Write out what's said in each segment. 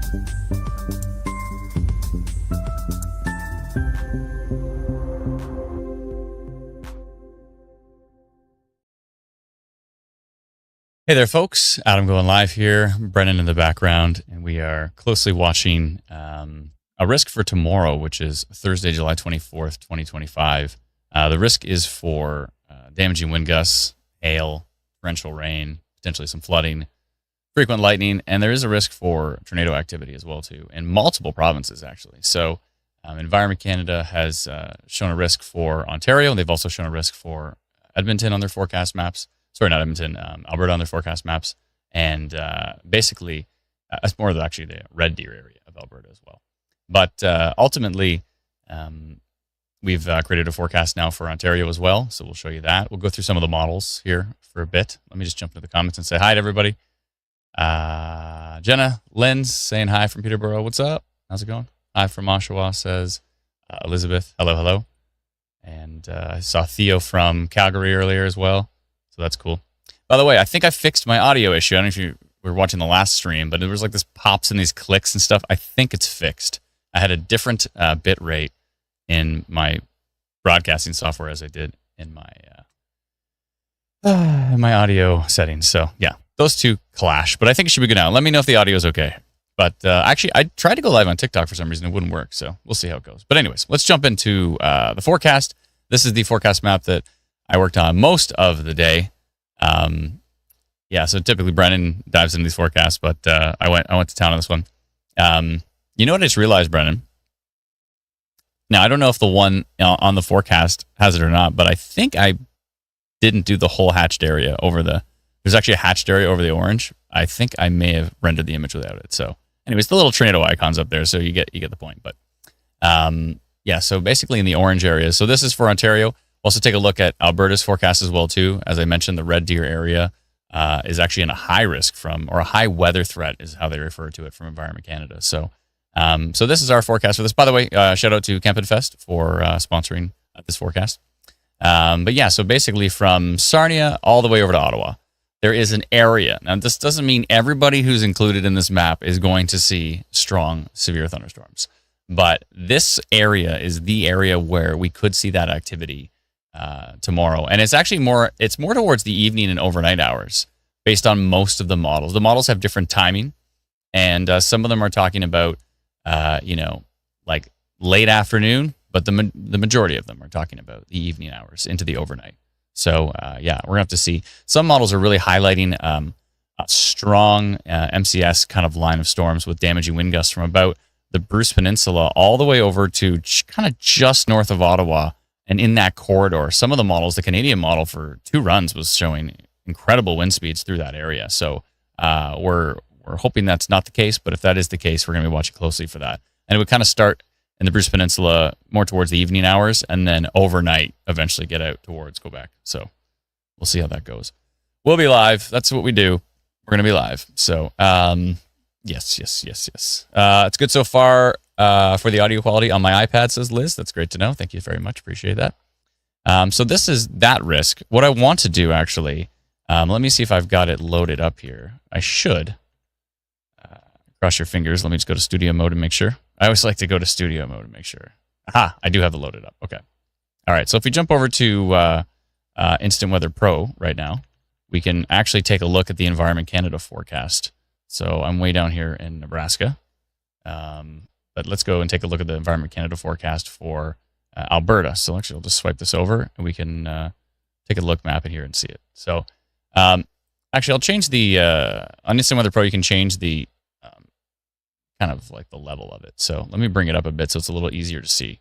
Hey there, folks. Adam going live here, Brennan in the background, and we are closely watching a risk for tomorrow, which is Thursday, July 24th, 2025. The risk is for damaging wind gusts, hail, torrential rain, potentially some flooding, frequent lightning, and there is a risk for tornado activity as well, too, in multiple provinces, actually. So Environment Canada has shown a risk for Ontario. They've also shown a risk for Edmonton on their forecast maps. Sorry, not Edmonton, Alberta on their forecast maps. And basically, it's more of actually the Red Deer area of Alberta as well. But ultimately, we've created a forecast now for Ontario as well. So we'll show you that. We'll go through some of the models here for a bit. Let me just jump into the comments and say hi to everybody. Jenna Lynn's saying hi from Peterborough. What's up? How's it going? Hi from Oshawa, says Elizabeth. Hello, hello. And I saw Theo from Calgary earlier as well. So that's cool. By the way, I think I fixed my audio issue. I don't know if you were watching the last stream, but it was like this pops and these clicks and stuff. I think it's fixed. I had a different bit rate in my broadcasting software as I did in my audio settings. So yeah, those two clash, but I think it should be good now. Let me know if the audio is okay. But actually, I tried to go live on TikTok for some reason. It wouldn't work. So we'll see how it goes. But anyways, let's jump into the forecast. This is the forecast map that I worked on most of the day. Yeah, so typically Brennan dives into these forecasts, but I went to town on this one. You know what I just realized, Brennan? Now, I don't know if the one on the forecast has it or not, but I think I didn't do the whole hatched area over there's actually a hatched area over the orange. I think I may have rendered the image without it. So anyways, the little tornado icons up there, so you get the point. But yeah, so basically in the orange area. So this is for Ontario. We'll also take a look at Alberta's forecast as well, too. As I mentioned, the Red Deer area is actually in a high risk or a high weather threat is how they refer to it from Environment Canada. So so this is our forecast for this. By the way, shout out to Camp and Fest for sponsoring this forecast. But yeah, so basically from Sarnia all the way over to Ottawa, there is an area. Now, this doesn't mean everybody who's included in this map is going to see strong, severe thunderstorms. But this area is the area where we could see that activity tomorrow. And it's actually more towards the evening and overnight hours based on most of the models. The models have different timing, and some of them are talking about, like late afternoon, but the majority of them are talking about the evening hours into the overnight. So, yeah, we're going to have to see. Some models are really highlighting a strong MCS kind of line of storms with damaging wind gusts from about the Bruce Peninsula all the way over to kind of just north of Ottawa. And in that corridor, some of the models, the Canadian model for 2 runs was showing incredible wind speeds through that area. So we're hoping that's not the case, but if that is the case, we're going to be watching closely for that. And it would kind of start in the Bruce Peninsula more towards the evening hours, and then overnight eventually get out towards Quebec. So we'll see how that goes. We'll be live. That's what we do. We're going to be live. So yes. It's good so far. For the audio quality on my iPad, says Liz. That's great to know. Thank you very much. Appreciate that. So this is that risk. What I want to do, actually, let me see if I've got it loaded up here. I should. Cross your fingers. Let me just go to studio mode and make sure. I always like to go to studio mode and make sure. Aha, I do have it loaded up. Okay. All right, so if we jump over to Instant Weather Pro right now, we can actually take a look at the Environment Canada forecast. So I'm way down here in Nebraska. But let's go and take a look at the Environment Canada forecast for Alberta. So actually, I'll just swipe this over, and we can take a look map in here and see it. So actually, I'll change the, on Instant Weather Pro, you can change the kind of like the level of it. So let me bring it up a bit so it's a little easier to see.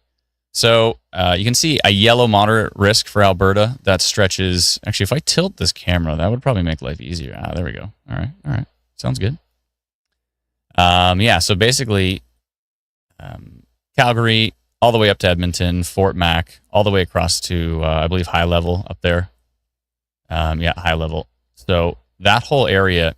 So you can see a yellow moderate risk for Alberta that stretches. Actually, if I tilt this camera, that would probably make life easier. There we go. All right. Sounds good. Yeah, so basically, Calgary, all the way up to Edmonton, Fort Mac, all the way across to, I believe, High Level up there. Yeah, High Level. So that whole area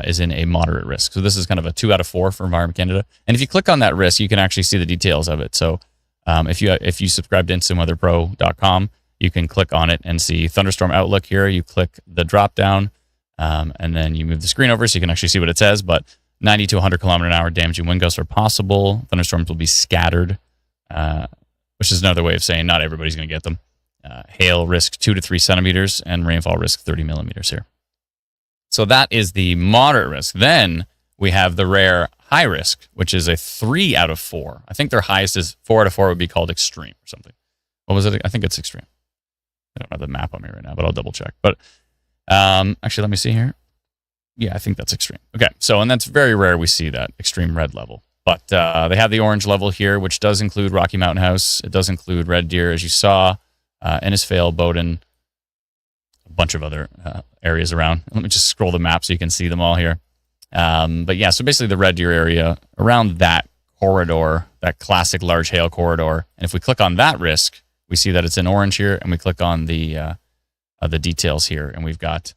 is in a moderate risk. So this is kind of a 2 out of 4 for Environment Canada. And if you click on that risk, you can actually see the details of it. So if you subscribe to instantweatherpro.com, you can click on it and see thunderstorm outlook here. You click the drop down, and then you move the screen over so you can actually see what it says. But 90 to 100 kilometer an hour damaging wind gusts are possible. Thunderstorms will be scattered, which is another way of saying not everybody's going to get them. Hail risk 2 to 3 centimeters and rainfall risk 30 millimeters here. So that is the moderate risk. Then we have the rare high risk, which is a 3 out of 4. I think their highest is 4 out of 4 would be called extreme or something. What was it? I think it's extreme. I don't have the map on me right now, but I'll double check. But actually, let me see here. Yeah, I think that's extreme. Okay, so, and that's very rare we see that extreme red level. But they have the orange level here, which does include Rocky Mountain House. It does include Red Deer, as you saw, Innisfail, Bowden, a bunch of other areas around. Let me just scroll the map so you can see them all here. But yeah, so basically the Red Deer area around that corridor, that classic large hail corridor. And if we click on that risk, we see that it's in orange here, and we click on the details here, and we've got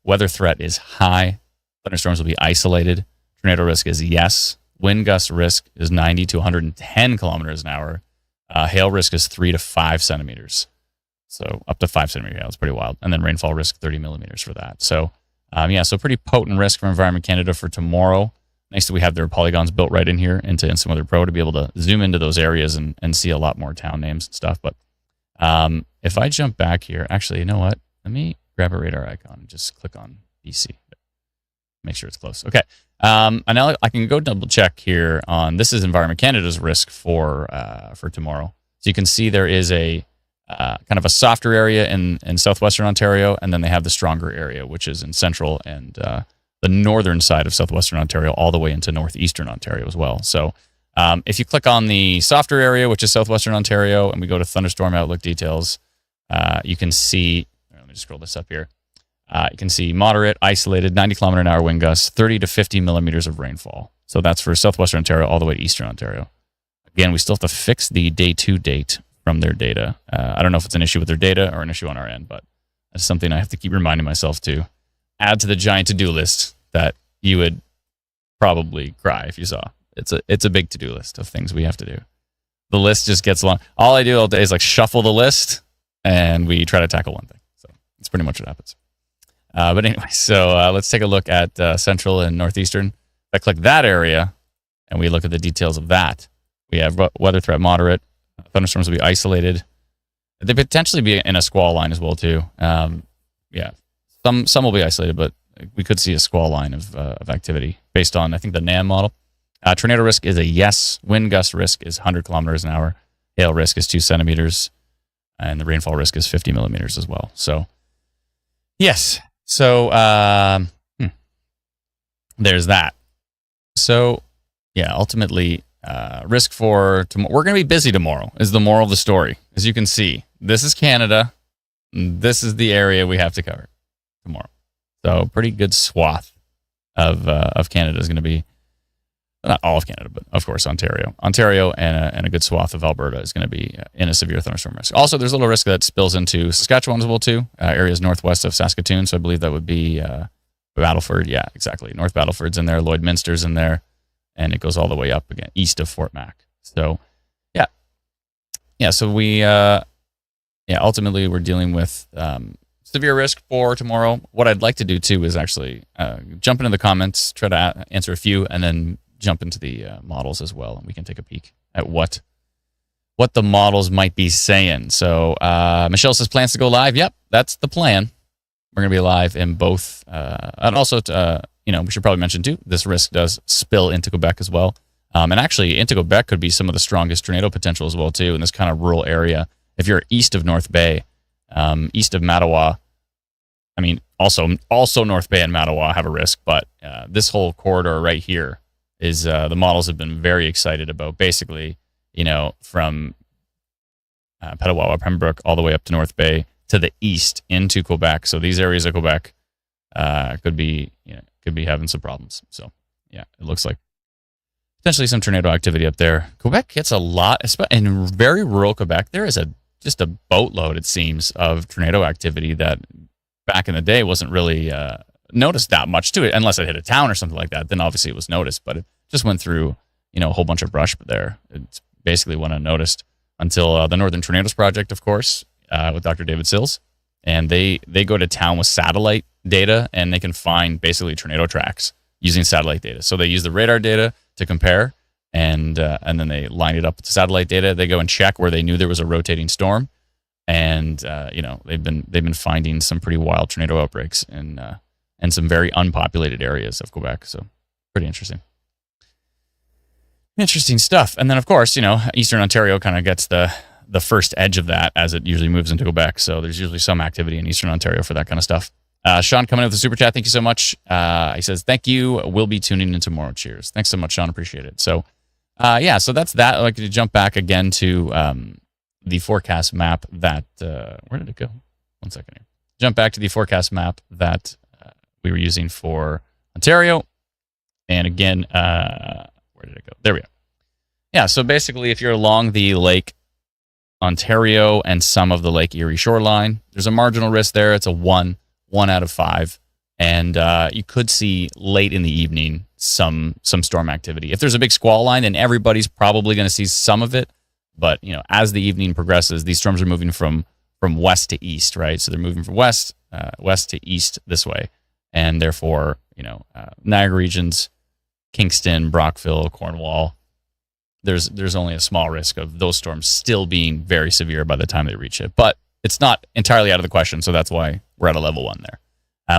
weather threat is high. Thunderstorms will be isolated. Tornado risk is yes. Wind gust risk is 90 to 110 kilometers an hour. Hail risk is 3 to 5 centimeters. So up to 5 centimeter hail. It's pretty wild. And then rainfall risk 30 millimeters for that. So yeah, so pretty potent risk from Environment Canada for tomorrow. Nice that we have their polygons built right in here into Instant Weather Pro to be able to zoom into those areas and see a lot more town names and stuff. But if I jump back here, actually, you know what? Let me grab a radar icon and just click on BC. Make sure it's close. Okay. And now I can go double check here on, this is Environment Canada's risk for tomorrow. So you can see there is a kind of a softer area in southwestern Ontario, and then they have the stronger area, which is in central and the northern side of southwestern Ontario, all the way into northeastern Ontario as well. So if you click on the softer area, which is southwestern Ontario, and we go to thunderstorm outlook details, you can see, let me just scroll this up here. You can see moderate, isolated, 90 kilometer an hour wind gusts, 30 to 50 millimeters of rainfall. So that's for southwestern Ontario all the way to eastern Ontario. Again, we still have to fix the day 2 date from their data. I don't know if it's an issue with their data or an issue on our end, but that's something I have to keep reminding myself to add to the giant to-do list that you would probably cry if you saw. It's a big to-do list of things we have to do. The list just gets long. All I do all day is like shuffle the list, and we try to tackle one thing. So it's pretty much what happens. But anyway, so let's take a look at central and northeastern. If I click that area and we look at the details of that, we have weather threat moderate. Thunderstorms will be isolated. They potentially be in a squall line as well too. Yeah, some will be isolated, but we could see a squall line of activity based on, I think, the NAM model. Tornado risk is a yes. Wind gust risk is 100 kilometers an hour. Hail risk is 2 centimeters, and the rainfall risk is 50 millimeters as well. So yes. So there's that. So yeah, ultimately, risk for tomorrow. We're going to be busy tomorrow is the moral of the story. As you can see, this is Canada. This is the area we have to cover tomorrow. So pretty good swath of Canada is going to be, not all of Canada, but of course Ontario. Ontario and a good swath of Alberta is going to be in a severe thunderstorm risk. Also, there's a little risk that spills into Saskatchewan as well too, areas northwest of Saskatoon. So I believe that would be Battleford. Yeah, exactly. North Battleford's in there. Lloydminster's in there. And it goes all the way up again, east of Fort Mac. So yeah. Yeah, so we, ultimately we're dealing with severe risk for tomorrow. What I'd like to do too is actually jump into the comments, try to answer a few, and then jump into the models as well, and we can take a peek at what the models might be saying. So Michelle says plans to go live. Yep, that's the plan. We're going to be live in both. And also, we should probably mention too, this risk does spill into Quebec as well. And actually, into Quebec could be some of the strongest tornado potential as well too in this kind of rural area. If you're east of North Bay, east of Mattawa, I mean, also North Bay and Mattawa have a risk, but this whole corridor right here is the models have been very excited about. Basically, from Petawawa, Pembroke, all the way up to North Bay to the east into Quebec. So these areas of Quebec could be having some problems. So yeah, it looks like potentially some tornado activity up there. Quebec gets a lot, in very rural Quebec. There is just a boatload, it seems, of tornado activity that back in the day wasn't really noticed that much to it, unless it hit a town or something like that. Then obviously it was noticed, but it just went through, a whole bunch of brush there. It's basically went unnoticed until the Northern Tornadoes Project, of course, with Dr. David Sills. And they go to town with satellite data, and they can find basically tornado tracks, using satellite data. So they use the radar data to compare, and then they line it up with the satellite data. They go and check where they knew there was a rotating storm, and they've been finding some pretty wild tornado outbreaks in some very unpopulated areas of Quebec. So pretty interesting. Interesting stuff. And then, of course, Eastern Ontario kind of gets the first edge of that as it usually moves into Quebec. So there's usually some activity in Eastern Ontario for that kind of stuff. Sean coming in with a super chat. Thank you so much. He says, thank you. We'll be tuning in tomorrow. Cheers. Thanks so much, Sean. Appreciate it. So, so that's that. I'd like to jump back again to the forecast map that, where did it go? 1 second here. Jump back to the forecast map that we were using for Ontario. And again, where did it go? There we go. Yeah, so basically, if you're along the Lake Ontario and some of the Lake Erie shoreline, there's a marginal risk there. It's a 1 out of 5. And you could see late in the evening some storm activity. If there's a big squall line, then everybody's probably going to see some of it. But, as the evening progresses, these storms are moving from west to east, right? So they're moving from west to east this way. And therefore, Niagara regions, Kingston, Brockville, Cornwall, there's only a small risk of those storms still being very severe by the time they reach it. But it's not entirely out of the question, so that's why we're at a level 1 there.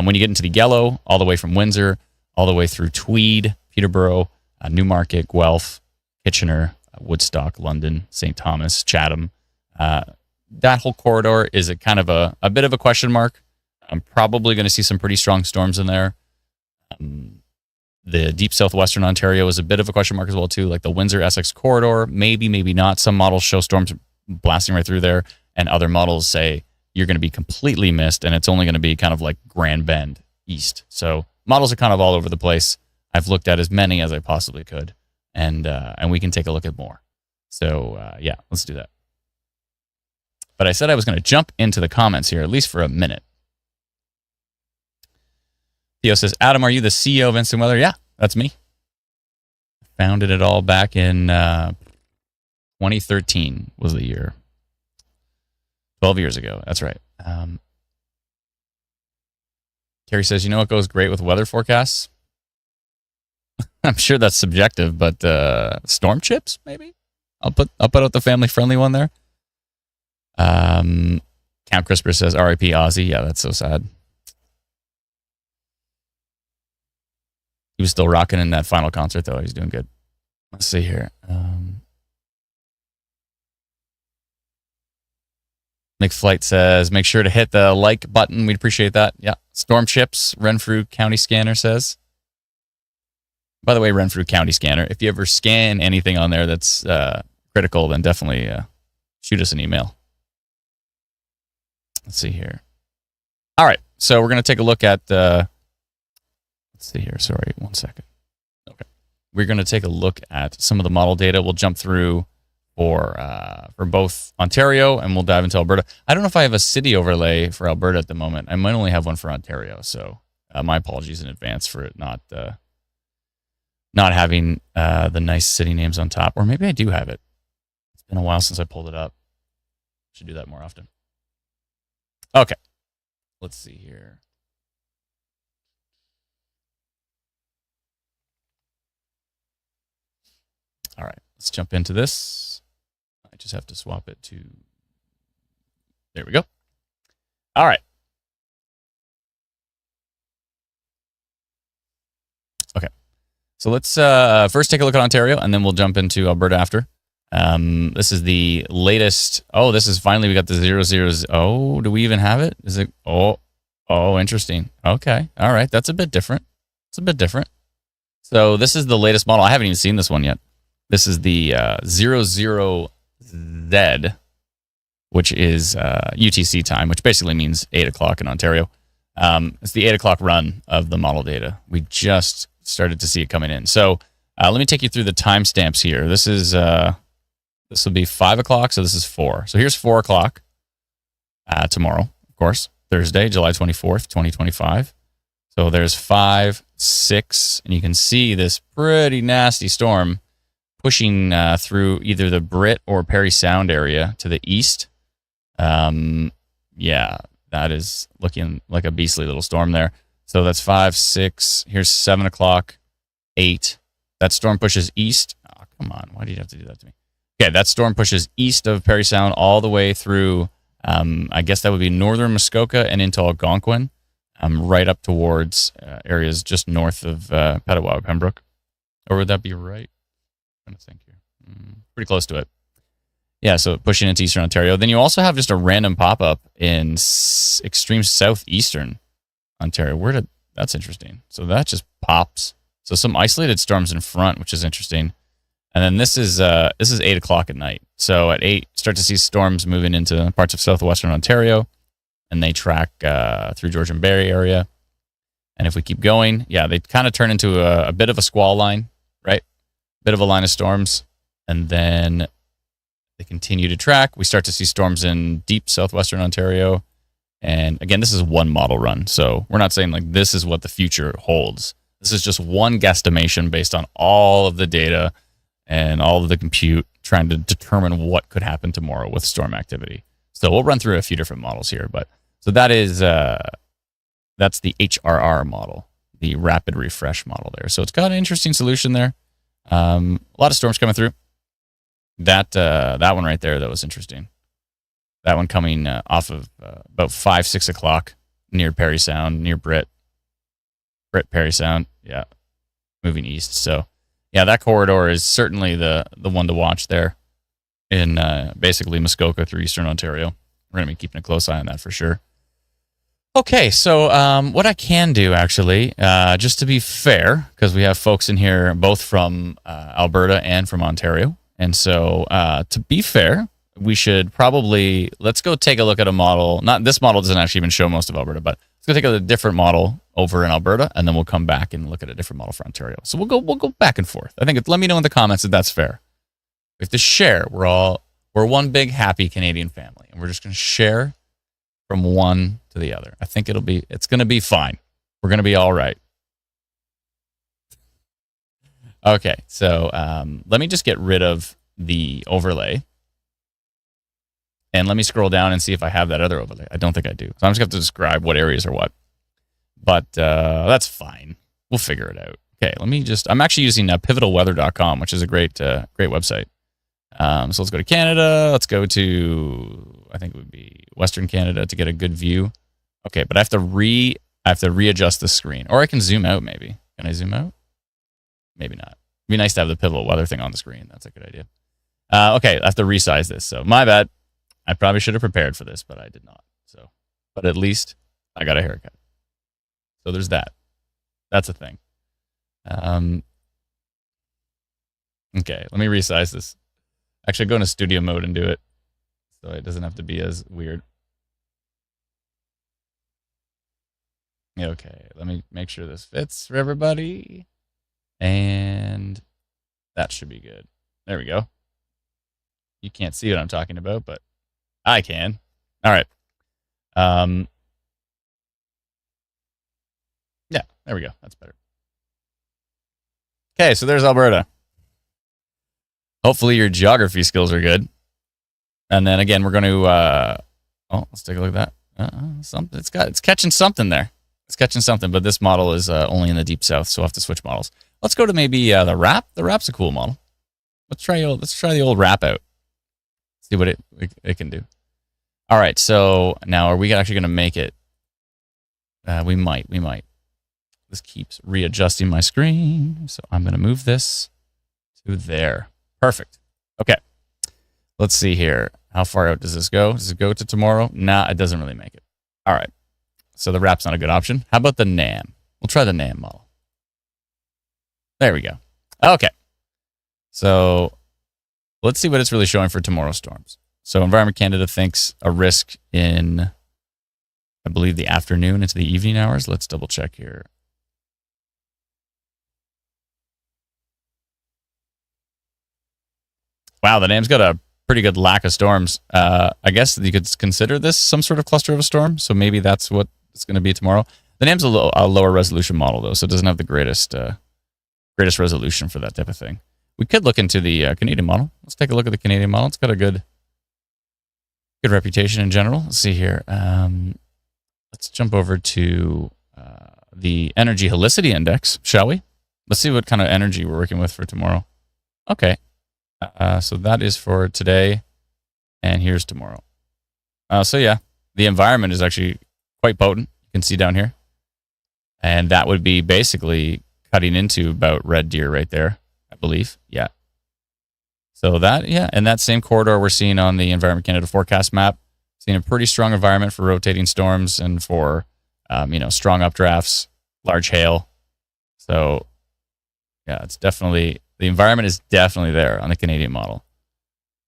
When you get into the yellow, all the way from Windsor, all the way through Tweed, Peterborough, Newmarket, Guelph, Kitchener, Woodstock, London, St. Thomas, Chatham, that whole corridor is a kind of a bit of a question mark. I'm probably going to see some pretty strong storms in there. The deep southwestern Ontario is a bit of a question mark as well, too. Like the Windsor-Essex corridor, maybe not. Some models show storms blasting right through there, and other models say you're going to be completely missed, and it's only going to be kind of like Grand Bend east. So models are kind of all over the place. I've looked at as many as I possibly could, and we can take a look at more. So, let's do that. But I said I was going to jump into the comments here, at least for a minute. Theo says, Adam, are you the CEO of Instant Weather? Yeah, that's me. Founded it all back in 2013 was the year. 12 years ago. That's right. Carrie says, you know what goes great with weather forecasts? I'm sure that's subjective, but storm chips, maybe? I'll put out the family-friendly one there. Camp Crisper says, R.I.P. Ozzy. Yeah, that's so sad. He was still rocking in that final concert, though. He's doing good. Let's see here. McFlight says, make sure to hit the like button. We'd appreciate that. Yeah. Storm Chips, Renfrew County Scanner says. By the way, Renfrew County Scanner, if you ever scan anything on there that's critical, then definitely shoot us an email. Let's see here. All right. So we're going to take a look at... let's see here. Sorry, 1 second. Okay. We're going to take a look at some of the model data. We'll jump through for both Ontario, and we'll dive into Alberta. I don't know if I have a city overlay for Alberta at the moment. I might only have one for Ontario, so my apologies in advance for it not having the nice city names on top. Or maybe I do have it. It's been a while since I pulled it up. Should do that more often. Okay. Let's see here. All right, let's jump into this. I just have to swap it to... There we go. All right. Okay. So let's first take a look at Ontario, and then we'll jump into Alberta after. This is the latest... Oh, this is finally... We got the 00... Oh, do we even have it? Is it... Oh, interesting. Okay. All right. That's a bit different. It's a bit different. So this is the latest model. I haven't even seen this one yet. This is the 00Z, which is UTC time, which basically means 8 o'clock in Ontario. It's the 8 o'clock run of the model data. We just started to see it coming in. So let me take you through the timestamps here. This is this will be 5 o'clock, so this is 4. So here's 4 o'clock tomorrow, of course, Thursday, July 24th, 2025. So there's 5, 6, and you can see this pretty nasty storm pushing through either the Britt or Parry Sound area to the east. Yeah, that is looking like a beastly little storm there. So that's 5, 6. Here's 7 o'clock, 8. That storm pushes east. Oh, come on. Why do you have to do that to me? Okay, that storm pushes east of Parry Sound all the way through, I guess that would be northern Muskoka and into Algonquin, right up towards areas just north of Petawawa, Pembroke. Or would that be right? I'm trying to think here. Pretty close to it. Yeah, so pushing into eastern Ontario. Then you also have just a random pop-up in extreme southeastern Ontario. That's interesting. So that just pops. So some isolated storms in front, which is interesting. And then this is 8 o'clock at night. So at 8, start to see storms moving into parts of southwestern Ontario, and they track through Georgian Bay area. And if we keep going, yeah, they kind of turn into a bit of a squall line, right? Bit of a line of storms, and then they continue to track. We start to see storms in deep southwestern Ontario. And again, this is one model run. So we're not saying like this is what the future holds. This is just one guesstimation based on all of the data and all of the compute trying to determine what could happen tomorrow with storm activity. So we'll run through a few different models here. But so that is, that's the HRR model, the rapid refresh model there. So it's got an interesting solution there. A lot of storms coming through. That one right there, that was interesting. That one coming off of about 5, 6 o'clock near Parry Sound, near Britt Parry Sound. Yeah, moving east. So, yeah, that corridor is certainly the one to watch there in basically Muskoka through eastern Ontario. We're going to be keeping a close eye on that for sure. Okay, so what I can do, actually, just to be fair, because we have folks in here both from Alberta and from Ontario, and so to be fair, we should probably, let's go take a look at a model. Not this model doesn't actually even show most of Alberta, but let's go take a different model over in Alberta, and then we'll come back and look at a different model for Ontario. So we'll go back and forth. I think let me know in the comments if that's fair. We have to share. We're one big happy Canadian family, and we're just going to share from one to the other. I think it's going to be fine. We're going to be all right. Okay, so let me just get rid of the overlay. And let me scroll down and see if I have that other overlay. I don't think I do. So I'm just going to have to describe what areas are what. But that's fine. We'll figure it out. Okay, I'm actually using pivotalweather.com, which is a great website. So let's go to Canada. Let's go to, I think it would be Western Canada to get a good view. Okay, but I have to readjust the screen. Or I can zoom out maybe. Can I zoom out? Maybe not. It'd be nice to have the pivotal weather thing on the screen. That's a good idea. Okay, I have to resize this. So my bad. I probably should have prepared for this, but I did not. So, but at least I got a haircut. So there's that. That's a thing. Okay, let me resize this. Actually, go into studio mode and do it, so it doesn't have to be as weird. Okay, let me make sure this fits for everybody. And that should be good. There we go. You can't see what I'm talking about, but I can. All right. Yeah, there we go. That's better. Okay, so there's Alberta. Hopefully your geography skills are good. And then again, we're going to, let's take a look at that. It's catching something there. It's catching something, but this model is only in the deep south, so we'll have to switch models. Let's go to maybe the wrap. The wrap's a cool model. Let's try the old wrap out. See what it can do. All right, so now are we actually going to make it? We might. This keeps readjusting my screen, so I'm going to move this to there. Perfect. Okay, let's see here. How far out does this go? Does it go to tomorrow? Nah, it doesn't really make it. All right, so the wrap's not a good option. How about the NAM? We'll try the NAM model. There we go. Okay, so let's see what it's really showing for tomorrow's storms. So Environment Canada thinks a risk in, I believe, the afternoon into the evening hours. Let's double check here. Wow, the NAM's got a pretty good lack of storms. I guess you could consider this some sort of cluster of a storm. So maybe that's what it's going to be tomorrow. The NAM's a lower resolution model, though, so it doesn't have the greatest resolution for that type of thing. We could look into the Canadian model. Let's take a look at the Canadian model. It's got a good reputation in general. Let's see here. Let's jump over to the energy helicity index, shall we? Let's see what kind of energy we're working with for tomorrow. Okay. So that is for today, and here's tomorrow. So yeah, the environment is actually quite potent. You can see down here. And that would be basically cutting into about red deer right there, I believe. Yeah. So that, yeah, and that same corridor we're seeing on the Environment Canada forecast map, seeing a pretty strong environment for rotating storms and for, strong updrafts, large hail. So yeah, it's definitely, the environment is definitely there on the Canadian model.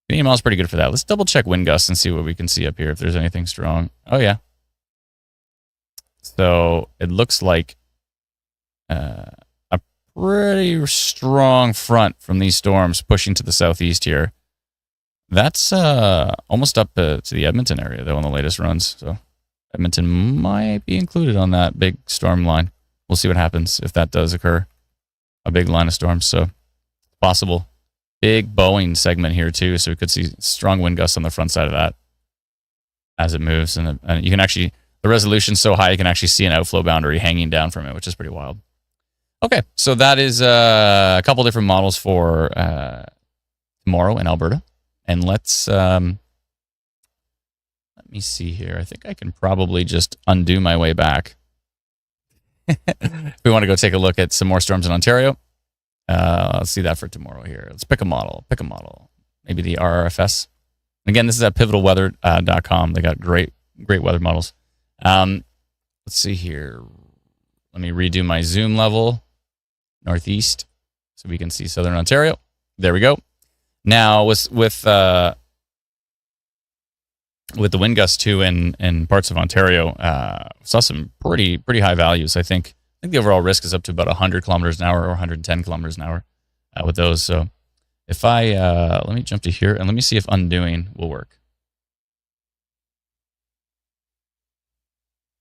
Canadian model is pretty good for that. Let's double check wind gusts and see what we can see up here if there's anything strong. Oh yeah. So it looks like a pretty strong front from these storms pushing to the southeast here. That's almost up to the Edmonton area, though, on the latest runs. So Edmonton might be included on that big storm line. We'll see what happens if that does occur. A big line of storms, so possible. Big bowing segment here, too, so we could see strong wind gusts on the front side of that as it moves. And you can actually, the resolution's so high, you can actually see an outflow boundary hanging down from it, which is pretty wild. Okay, so that is a couple different models for tomorrow in Alberta. And let's, let me see here. I think I can probably just undo my way back. If we want to go take a look at some more storms in Ontario, let's see that for tomorrow here. Let's pick a model. Maybe the RRFS. Again, this is at pivotalweather.com. They got great weather models. Let's see here. Let me redo my zoom level. Northeast, so we can see Southern Ontario. There we go. Now, with the wind gusts too in parts of Ontario, saw some pretty high values. I think the overall risk is up to about 100 kilometers an hour or 110 kilometers an hour with those. So if I let me jump to here and let me see if undoing will work.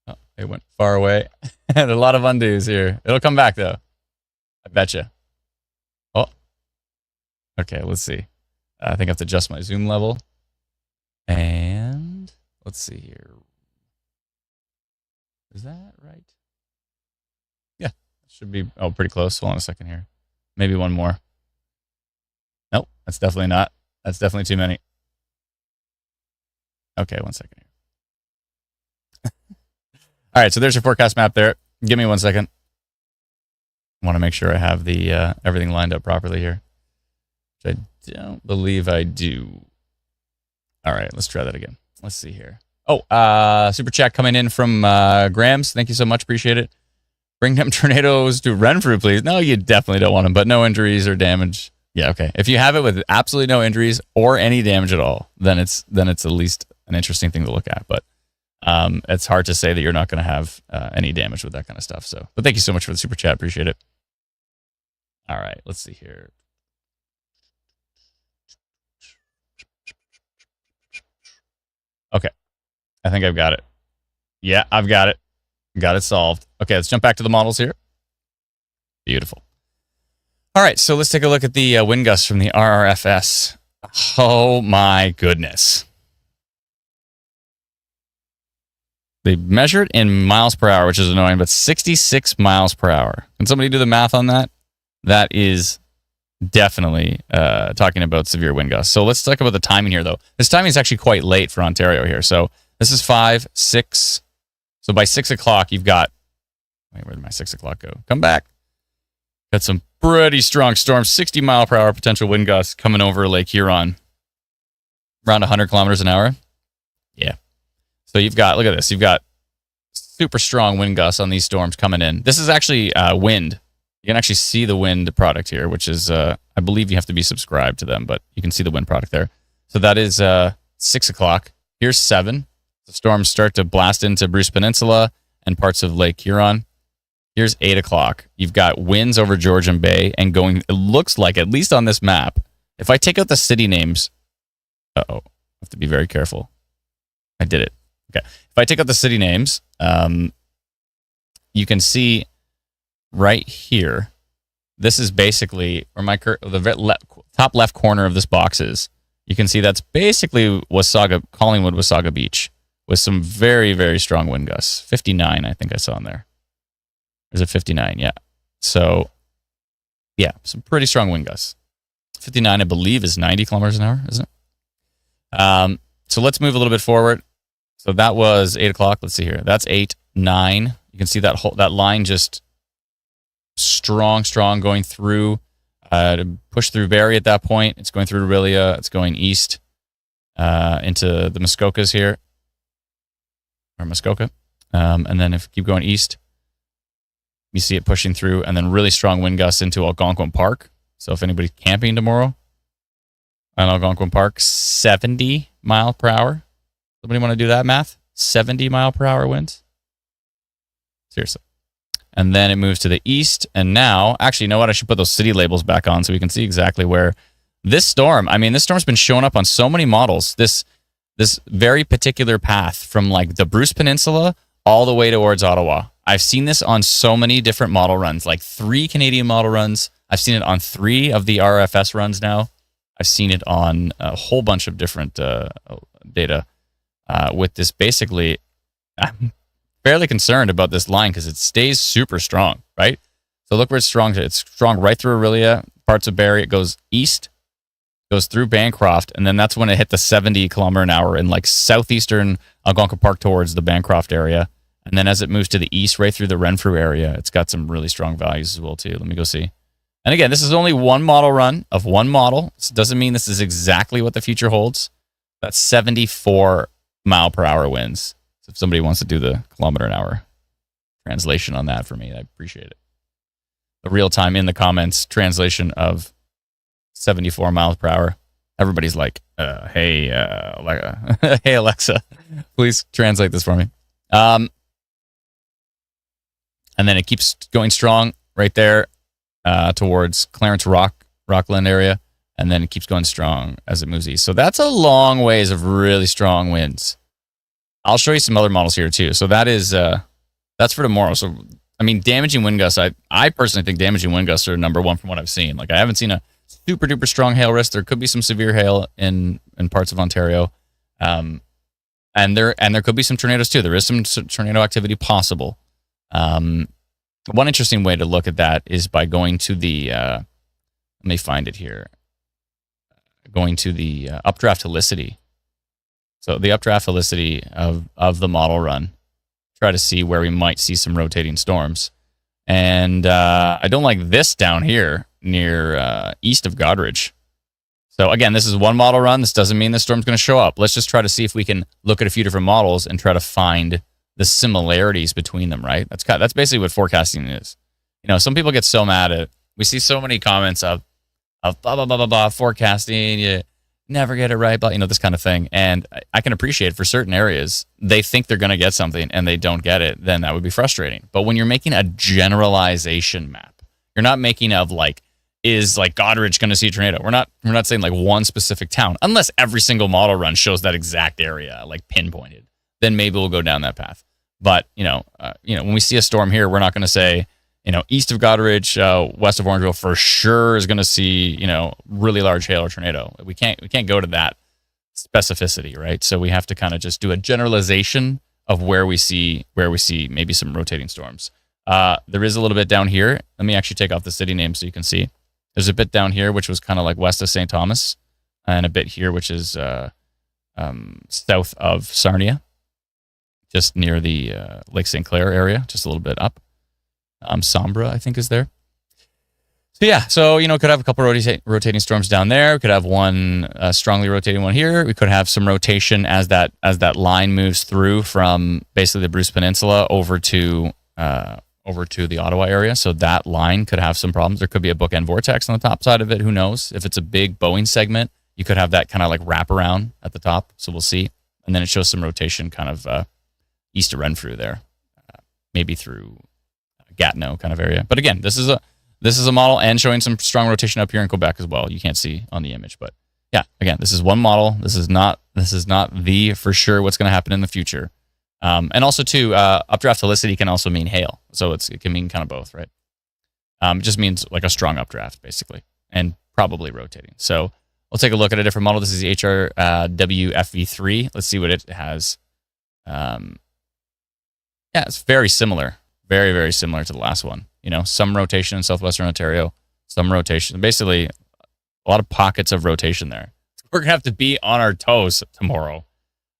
Oh, it went far away. And a lot of undos here. It'll come back though. I betcha. Oh, okay. Let's see. I think I have to adjust my zoom level. And let's see here. Is that right? Yeah, should be. Oh, pretty close. Hold on a second here. Maybe one more. Nope, that's definitely not. That's definitely too many. Okay, 1 second here. All right, so there's your forecast map there. Give me 1 second. I want to make sure I have the everything lined up properly here, which I don't believe I do. All right, let's try that again. Let's see here. Oh, super chat coming in from Grams. Thank you so much. Appreciate it. Bring them tornadoes to Renfrew, please. No, you definitely don't want them, but no injuries or damage. Yeah, okay. If you have it with absolutely no injuries or any damage at all, then it's at least an interesting thing to look at. But it's hard to say that you're not going to have any damage with that kind of stuff. So, but thank you so much for the super chat. Appreciate it. All right, let's see here. Okay, I think I've got it. Yeah, I've got it. Got it solved. Okay, let's jump back to the models here. Beautiful. All right, so let's take a look at the wind gusts from the RRFS. Oh my goodness. They measure it in miles per hour, which is annoying, but 66 miles per hour. Can somebody do the math on that? That is definitely talking about severe wind gusts. So let's talk about the timing here, though. This timing is actually quite late for Ontario here. So this is 5, 6. So by 6 o'clock, you've got... Wait, where did my 6 o'clock go? Come back. Got some pretty strong storms, 60 mile per hour potential wind gusts coming over Lake Huron. Around 100 kilometers an hour. Yeah. So you've got, look at this. You've got super strong wind gusts on these storms coming in. This is actually wind. You can actually see the wind product here, which is, I believe you have to be subscribed to them, but you can see the wind product there. So that is 6 o'clock. Here's 7. The storms start to blast into Bruce Peninsula and parts of Lake Huron. Here's 8 o'clock. You've got winds over Georgian Bay and going, it looks like, at least on this map, if I take out the city names, I have to be very careful. I did it. Okay. If I take out the city names, you can see right here, this is basically where my top left corner of this box is. You can see that's basically Collingwood, Wasaga Beach with some very, very strong wind gusts. 59, I think I saw in there. Is it 59? Yeah. So, yeah, some pretty strong wind gusts. 59, I believe, is 90 kilometers an hour, isn't it? So let's move a little bit forward. So that was 8 o'clock. Let's see here. That's 8, 9. You can see that line just strong going through, to push through Barrie at that point. It's going through Aurelia. It's going east into the Muskokas here, or Muskoka. And then if you keep going east, you see it pushing through, and then really strong wind gusts into Algonquin Park. So if anybody's camping tomorrow on Algonquin Park, 70 mile per hour. Somebody want to do that math? 70 mile per hour winds? Seriously. And then it moves to the east. And now, actually, you know what? I should put those city labels back on so we can see exactly where this storm, this storm's been showing up on so many models. This very particular path from like the Bruce Peninsula all the way towards Ottawa. I've seen this on so many different model runs, like 3 Canadian model runs. I've seen it on 3 of the RFS runs now. I've seen it on a whole bunch of different data with this. Basically, I'm fairly concerned about this line because it stays super strong, right? So look where it's strong. It's strong right through Aurelia, parts of Barrie. It goes east, goes through Bancroft, and then that's when it hit the 70 kilometer an hour in like southeastern Algonquin Park towards the Bancroft area. And then as it moves to the east, right through the Renfrew area, it's got some really strong values as well, too. Let me go see. And again, this is only one model run of one model. This doesn't mean this is exactly what the future holds. That's 74 mile per hour winds. So if somebody wants to do the kilometer an hour translation on that for me, I appreciate it. The real time in the comments translation of 74 miles per hour. Everybody's like, hey, hey, Alexa, please translate this for me. And then it keeps going strong right there towards Clarence Rockland area. And then it keeps going strong as it moves east. So that's a long ways of really strong winds. I'll show you some other models here too. So that's for tomorrow. So, damaging wind gusts, I personally think damaging wind gusts are number one from what I've seen. Like I haven't seen a super duper strong hail risk. There could be some severe hail in parts of Ontario. And there could be some tornadoes too. There is some tornado activity possible. One interesting way to look at that is by going to the, let me find it here, going to the updraft helicity. So the updraft helicity of the model run, try to see where we might see some rotating storms. And I don't like this down here near east of Goderich. So again, this is one model run. This doesn't mean the storm's going to show up. Let's just try to see if we can look at a few different models and try to find the similarities between them, right? That's basically what forecasting is. Some people get so mad at, we see so many comments of blah, blah, blah, blah, blah, forecasting, you never get it right, blah, this kind of thing. And I can appreciate for certain areas, they think they're going to get something and they don't get it, then that would be frustrating. But when you're making a generalization map, you're not making of like, is like Goderich going to see a tornado? We're not saying like one specific town, unless every single model run shows that exact area, like pinpointed. Then maybe we'll go down that path. But when we see a storm here, we're not going to say, east of Goderich, west of Orangeville for sure is going to see, really large hail or tornado. We can't go to that specificity, right? So we have to kind of just do a generalization of where we see maybe some rotating storms. There is a little bit down here. Let me actually take off the city name so you can see. There's a bit down here which was kind of like west of St. Thomas, and a bit here which is south of Sarnia, just near the Lake St. Clair area, just a little bit up. Sombra, I think, is there. So yeah, could have a couple rotating storms down there. We could have one strongly rotating one here. We could have some rotation as that line moves through from basically the Bruce Peninsula over to the Ottawa area. So that line could have some problems. There could be a bookend vortex on the top side of it. Who knows? If it's a big Boeing segment, you could have that kind of like wrap around at the top. So we'll see. And then it shows some rotation kind of east of Renfrew there, maybe through Gatineau kind of area. But again, this is a model and showing some strong rotation up here in Quebec as well. You can't see on the image, but yeah, again, this is one model. This is not the for sure what's going to happen in the future. And also too, updraft helicity can also mean hail. So it can mean kind of both, right? It just means like a strong updraft basically, and probably rotating. So we'll take a look at a different model. This is the HRWFV3. Let's see what it has. Yeah, it's very similar Very, very similar to the last one. You know, some rotation in southwestern Ontario, some rotation. Basically, a lot of pockets of rotation there. We're going to have to be on our toes tomorrow.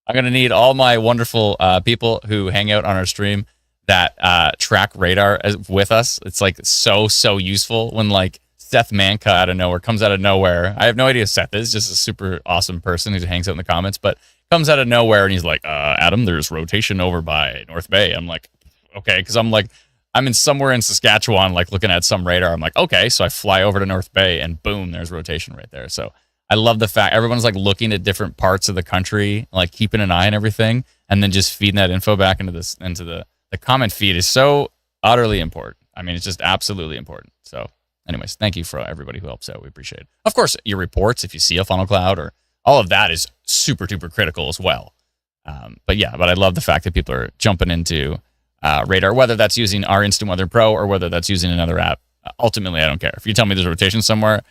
I'm going to need all my wonderful people who hang out on our stream that track radar with us. It's like so useful when like Seth Manka out of nowhere comes out of nowhere. I have no idea who Seth is, just a super awesome person who hangs out in the comments, but comes out of nowhere and he's like, Adam, there's rotation over by North Bay. I'm like, okay, because I'm in somewhere in Saskatchewan, like looking at some radar. I'm like, okay, so I fly over to North Bay and boom, there's rotation right there. So I love the fact everyone's like looking at different parts of the country, like keeping an eye on everything, and then just feeding that info back into the comment feed is so utterly important. I mean, it's just absolutely important. So anyways, thank you for everybody who helps out. We appreciate it. Of course, your reports, if you see a funnel cloud or all of that is super duper critical as well. But I love the fact that people are jumping into radar, whether that's using our Instant Weather Pro or whether that's using another app. Ultimately, I don't care. If you tell me there's rotation somewhere,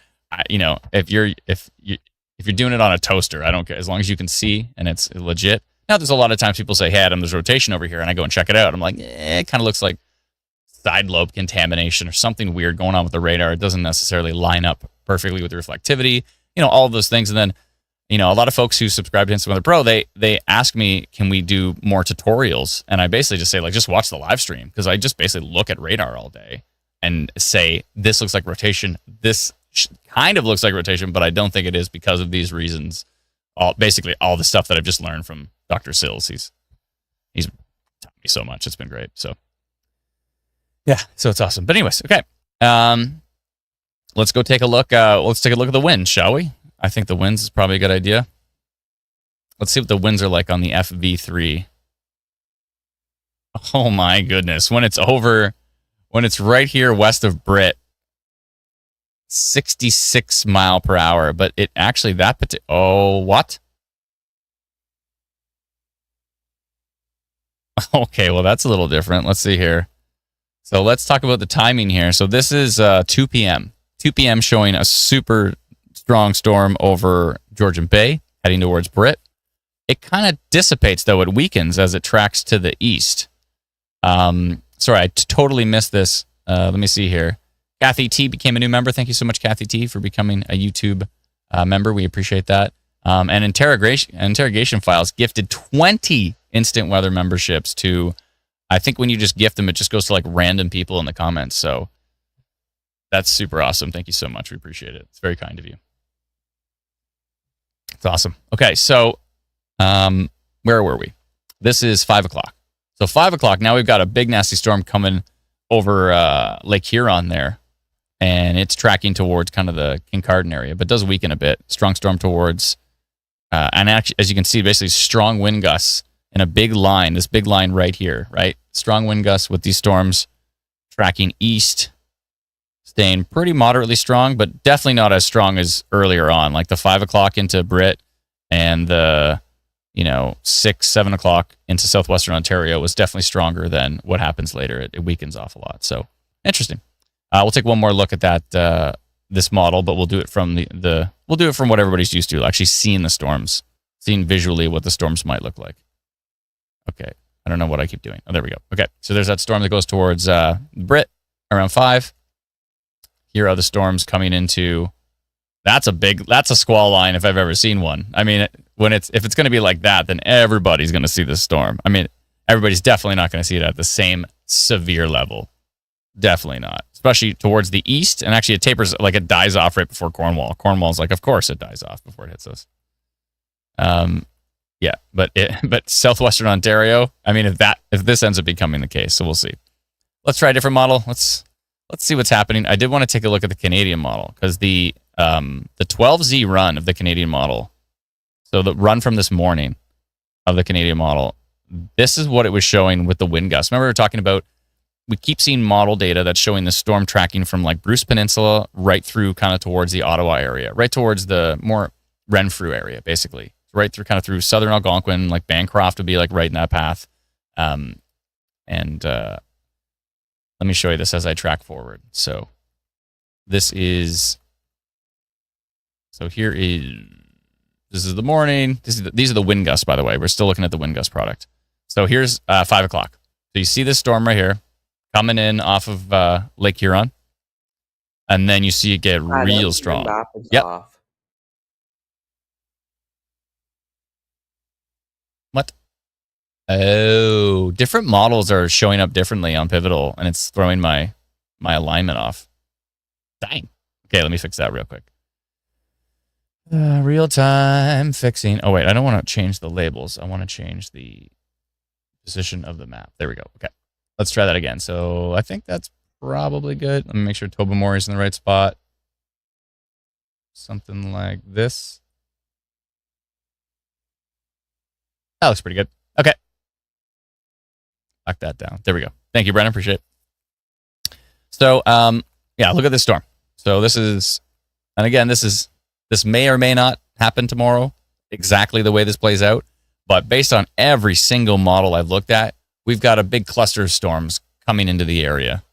if you're doing it on a toaster, I don't care. As long as you can see and it's legit. Now, there's a lot of times people say, hey, Adam, there's rotation over here, and I go and check it out. I'm like, it kind of looks like side lobe contamination or something weird going on with the radar. It doesn't necessarily line up perfectly with the reflectivity, all of those things. And then, a lot of folks who subscribe to Instant Weather Pro, they ask me, can we do more tutorials? And I basically just say, like, just watch the live stream, because I just basically look at radar all day and say, this looks like rotation. This kind of looks like rotation, but I don't think it is because of these reasons. Basically all the stuff that I've just learned from Dr. Sills. He's taught me so much. It's been great. So yeah, so it's awesome. But anyways, okay. Let's go take a look. Let's take a look at the winds, shall we? I think the winds is probably a good idea. Let's see what the winds are like on the FV3. Oh my goodness. When it's right here west of Britt, 66 mile per hour, but it actually what? Okay, well, that's a little different. Let's see here. So let's talk about the timing here. So this is 2 p.m. 2 p.m. showing a super strong storm over Georgian Bay, heading towards Britt. It kind of dissipates, though. It weakens as it tracks to the east. Sorry, I totally missed this. Let me see here. Kathy T became a new member. Thank you so much, Kathy T, for becoming a YouTube member. We appreciate that. And Interrogation Files gifted 20 Instant Weather memberships to, I think when you just gift them, it just goes to like random people in the comments. So that's super awesome. Thank you so much. We appreciate it. It's very kind of you. It's awesome. Okay, so where were we? This is 5 o'clock. So 5 o'clock, now we've got a big nasty storm coming over Lake Huron there. And it's tracking towards kind of the Kincardine area, but does weaken a bit. Strong storm towards, and actually, as you can see, basically strong wind gusts in a big line, this big line right here, right? Strong wind gusts with these storms tracking east, staying pretty moderately strong, but definitely not as strong as earlier on, like the 5 o'clock into Britt and the 6, 7 o'clock into southwestern Ontario was definitely stronger than what happens later. It weakens off a lot. So interesting. We'll take one more look at that this model, but we'll do it from we'll do it from what everybody's used to, actually seeing the storms, seeing visually what the storms might look like. Okay, I don't know what I keep doing. Oh, there we go. Okay, so there's that storm that goes towards Britt around 5. Here are the storms coming into. That's a squall line if I've ever seen one. I mean, if it's going to be like that, then everybody's going to see this storm. I mean, everybody's definitely not going to see it at the same severe level. Definitely not. Especially towards the east. And actually it tapers, like it dies off right before Cornwall. Cornwall's like, of course it dies off before it hits us. Yeah, but southwestern Ontario, I mean, if this ends up becoming the case, so we'll see. Let's try a different model. Let's see what's happening. I did want to take a look at the Canadian model because the 12Z run of the Canadian model, so the run from this morning of the Canadian model, this is what it was showing with the wind gusts. Remember we were talking about, we keep seeing model data that's showing the storm tracking from like Bruce Peninsula right through kind of towards the Ottawa area, right towards the more Renfrew area, basically. Right through kind of through southern Algonquin, like Bancroft would be like right in that path. Let me show you this as I track forward. So this is the morning. These are the wind gusts, by the way. We're still looking at the wind gust product. So here's 5 o'clock. So you see this storm right here. coming in off of Lake Huron. And then you see it get real strong. The map is Yep. off. What? Oh, different models are showing up differently on Pivotal, and it's throwing my alignment off. Dang. Okay, let me fix that real quick. Real-time fixing. Oh, wait, I don't want to change the labels. I want to change the position of the map. There we go. Okay, let's try that again. So I think that's probably good. Let me make sure Tobermory's in the right spot. Something like this. That looks pretty good. Okay. Lock that down. There we go. Thank you, Brennan. Appreciate it. So, yeah, look at this storm. So this is, and again, this may or may not happen tomorrow, exactly the way this plays out. But based on every single model I've looked at, we've got a big cluster of storms coming into the area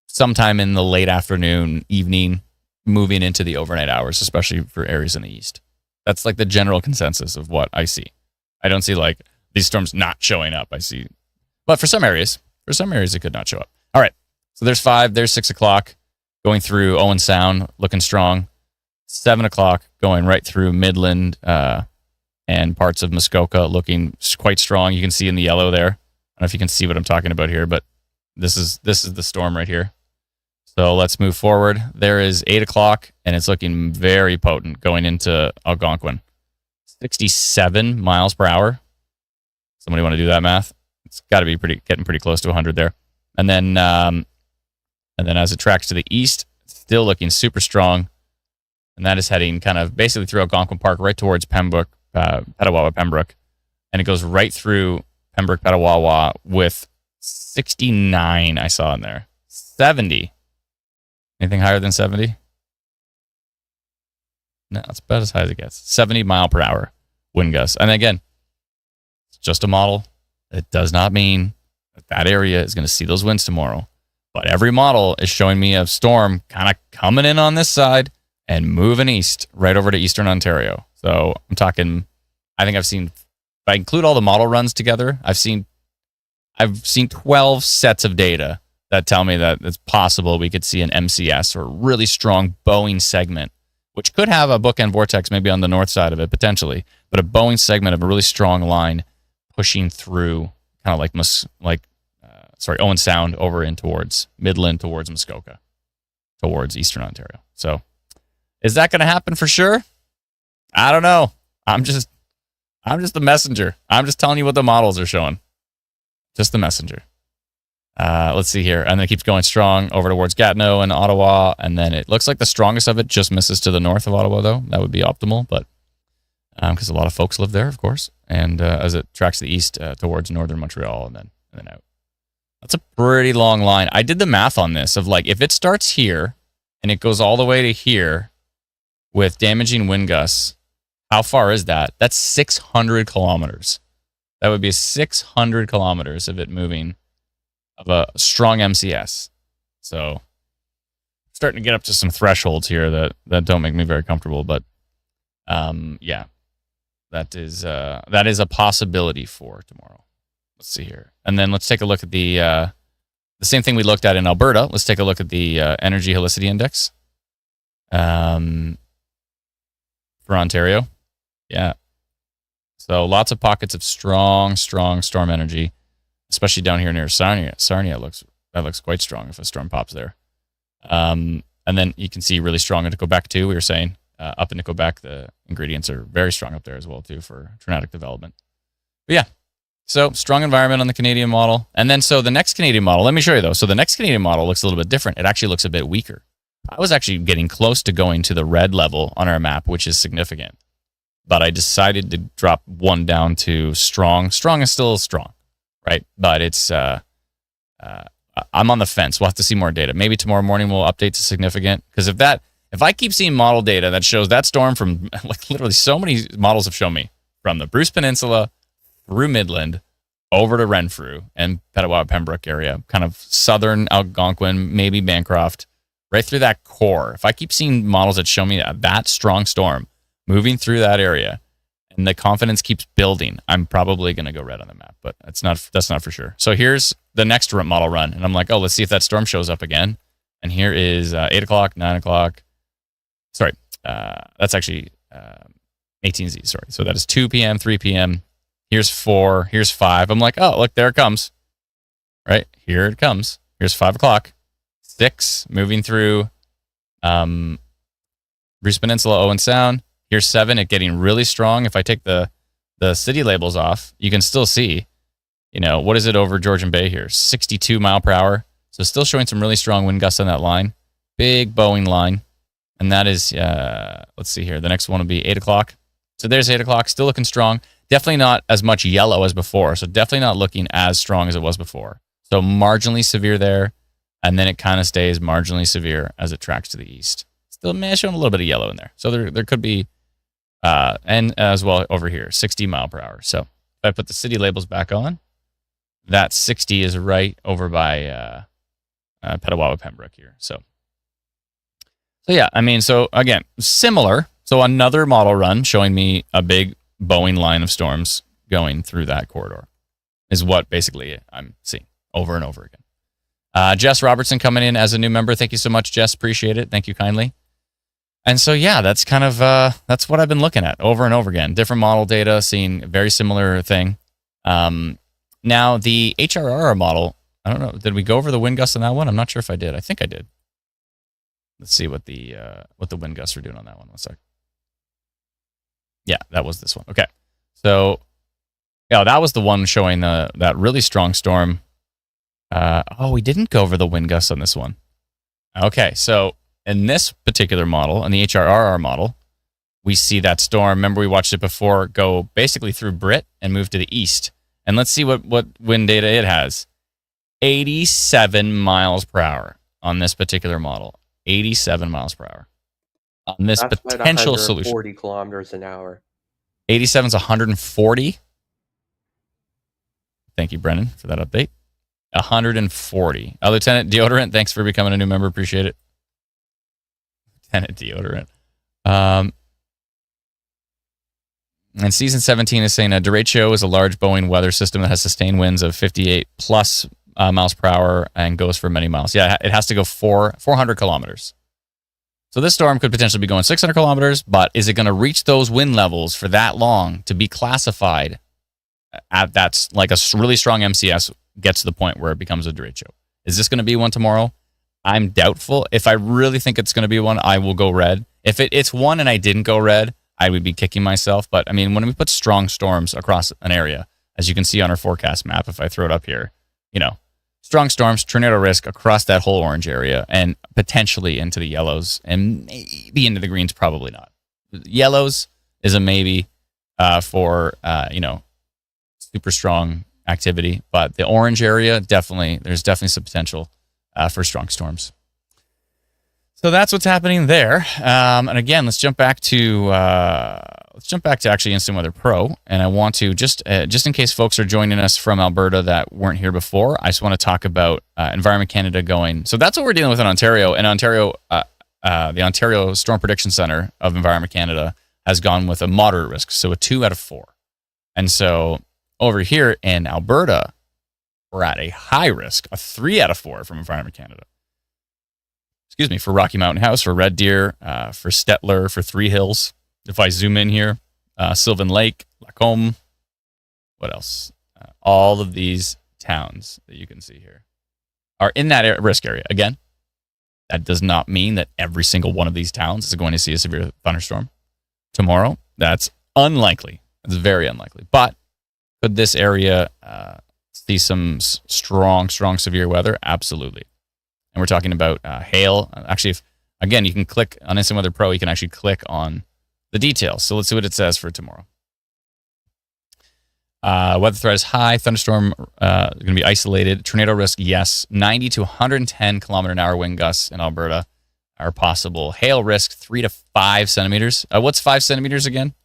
sometime in the late afternoon, evening, moving into the overnight hours, especially for areas in the east. That's like the general consensus of what I see. I don't see like these storms not showing up. I see, but for some areas it could not show up. All right, so there's 5, there's 6 o'clock going through Owen Sound, looking strong. 7 o'clock going right through Midland and parts of Muskoka, looking quite strong. You can see in the yellow there. I don't know if you can see what I'm talking about here, but this is the storm right here. So let's move forward. There is 8 o'clock, and it's looking very potent going into Algonquin. 67 miles per hour. Somebody want to do that math? It's got to be getting pretty close to 100 there. And then as it tracks to the east, still looking super strong. And that is heading kind of basically through Algonquin Park right towards Pembroke, Petawawa, Pembroke. And it goes right through Pembroke, Petawawa with 69 I saw in there. 70. Anything higher than 70? No, it's about as high as it gets. 70 mile per hour wind gusts. And again, it's just a model. It does not mean that area is going to see those winds tomorrow. But every model is showing me a storm kind of coming in on this side and moving east right over to eastern Ontario. So I'm talking, I think I've seen, if I include all the model runs together, I've seen 12 sets of data that tell me that it's possible we could see an MCS or really strong bowing segment, which could have a bookend vortex maybe on the north side of it potentially, but a bowing segment of a really strong line pushing through kind of like Owen Sound over in towards Midland, towards Muskoka, towards eastern Ontario. So is that going to happen for sure? I don't know. I'm just the messenger. I'm just telling you what the models are showing. Just the messenger. Let's see here. And then it keeps going strong over towards Gatineau and Ottawa. And then it looks like the strongest of it just misses to the north of Ottawa, though. That would be optimal, but because a lot of folks live there, of course. And as it tracks the east towards northern Montreal and then out. That's a pretty long line. I did the math on this of like, if it starts here and it goes all the way to here with damaging wind gusts, how far is that? That's 600 kilometers. That would be 600 kilometers of it moving of a strong MCS. So starting to get up to some thresholds here that don't make me very comfortable, but yeah, that is a possibility for tomorrow. Let's see here. And then let's take a look at the same thing we looked at in Alberta. Let's take a look at the Energy Helicity Index for Ontario. Yeah. So lots of pockets of strong storm energy, especially down here near Sarnia. Sarnia looks quite strong if a storm pops there. And then you can see really strong into Quebec too. We were saying up into Quebec, the ingredients are very strong up there as well too for tornadic development. But yeah, so strong environment on the Canadian model. And then so the next Canadian model, let me show you though. So the next Canadian model looks a little bit different. It actually looks a bit weaker. I was actually getting close to going to the red level on our map, which is significant. But I decided to drop one down to strong. Strong is still strong, right? But it's I'm on the fence. We'll have to see more data. Maybe tomorrow morning we'll update to significant. Because if I keep seeing model data that shows that storm from like literally so many models have shown me from the Bruce Peninsula through Midland over to Renfrew and Petawawa Pembroke area, kind of southern Algonquin, maybe Bancroft, right through that core. If I keep seeing models that show me that strong storm moving through that area and the confidence keeps building, I'm probably going to go red on the map, but that's not for sure. So here's the next model run, and I'm like, oh, let's see if that storm shows up again. And here is 8 o'clock, 9 o'clock. Sorry, that's actually 18Z. Sorry, so that is 2 p.m., 3 p.m. Here's 4. Here's 5. I'm like, oh, look, there it comes. Right here it comes. Here's 5 o'clock. 6 moving through Bruce Peninsula, Owen Sound. Here's 7. It getting really strong. If I take the city labels off, you can still see. What is it over Georgian Bay here? 62 mile per hour. So still showing some really strong wind gusts on that line. Big bowing line. And that is, let's see here. The next one will be 8 o'clock. So there's 8 o'clock. Still looking strong. Definitely not as much yellow as before. So definitely not looking as strong as it was before. So marginally severe there. And then it kind of stays marginally severe as it tracks to the east. Still showing a little bit of yellow in there. So there could be, and as well over here, 60 mile per hour. So if I put the city labels back on, that 60 is right over by Petawawa, Pembroke here. So yeah, I mean, so again, similar. So another model run showing me a big bowing line of storms going through that corridor is what basically I'm seeing over and over again. Jess Robertson coming in as a new member. Thank you so much, Jess. Appreciate it. Thank you kindly. And so, yeah, that's kind of, that's what I've been looking at over and over again. Different model data, seeing a very similar thing. Now, the HRR model, I don't know, did we go over the wind gusts on that one? I'm not sure if I did. I think I did. Let's see what the wind gusts are doing on that one. One sec. Yeah, that was this one. Okay. So, yeah, that was the one showing that really strong storm. We didn't go over the wind gusts on this one. Okay, so in this particular model, in the HRR model, we see that storm. Remember, we watched it before go basically through Brit and move to the east. And let's see what wind data it has. 87 miles per hour on this particular model. 87 miles per hour on this potential solution. 40 kilometers an hour. 87 is 140. Thank you, Brennan, for that update. 140. Lieutenant Deodorant, thanks for becoming a new member. Appreciate it. Lieutenant Deodorant. And season 17 is saying a derecho is a large Boeing weather system that has sustained winds of 58 plus miles per hour and goes for many miles. Yeah, it has to go 400 kilometers. So this storm could potentially be going 600 kilometers, but is it going to reach those wind levels for that long to be classified at that's like a really strong MCS gets to the point where it becomes a derecho? Is this going to be one tomorrow? I'm doubtful. If I really think it's going to be one, I will go red. If it's one and I didn't go red, I would be kicking myself. But I mean, when we put strong storms across an area, as you can see on our forecast map, if I throw it up here, strong storms, tornado risk across that whole orange area and potentially into the yellows and maybe into the greens, probably not. Yellows is a maybe for, super strong activity, but the orange area, there's definitely some potential for strong storms. So that's what's happening there. And again, let's jump back to actually Instant Weather Pro. And I want to just in case folks are joining us from Alberta that weren't here before, I just want to talk about Environment Canada going. So that's what we're dealing with in Ontario. And Ontario, the Ontario Storm Prediction Center of Environment Canada has gone with a moderate risk, so a 2 out of 4. And so over here in Alberta, we're at a high risk, a 3 out of 4 from Environment Canada. Excuse me, for Rocky Mountain House, for Red Deer, for Stettler, for Three Hills. If I zoom in here, Sylvan Lake, Lacombe, what else? All of these towns that you can see here are in that risk area. Again, that does not mean that every single one of these towns is going to see a severe thunderstorm tomorrow. That's unlikely. It's very unlikely. But could this area see some strong severe weather? Absolutely. And we're talking about hail. Actually, again, you can click on Instant Weather Pro. You can actually click on the details. So let's see what it says for tomorrow. Weather threat is high. Thunderstorm going to be isolated. Tornado risk, yes. 90 to 110 kilometer an hour wind gusts in Alberta are possible. Hail risk, 3 to 5 centimeters. What's 5 centimeters again?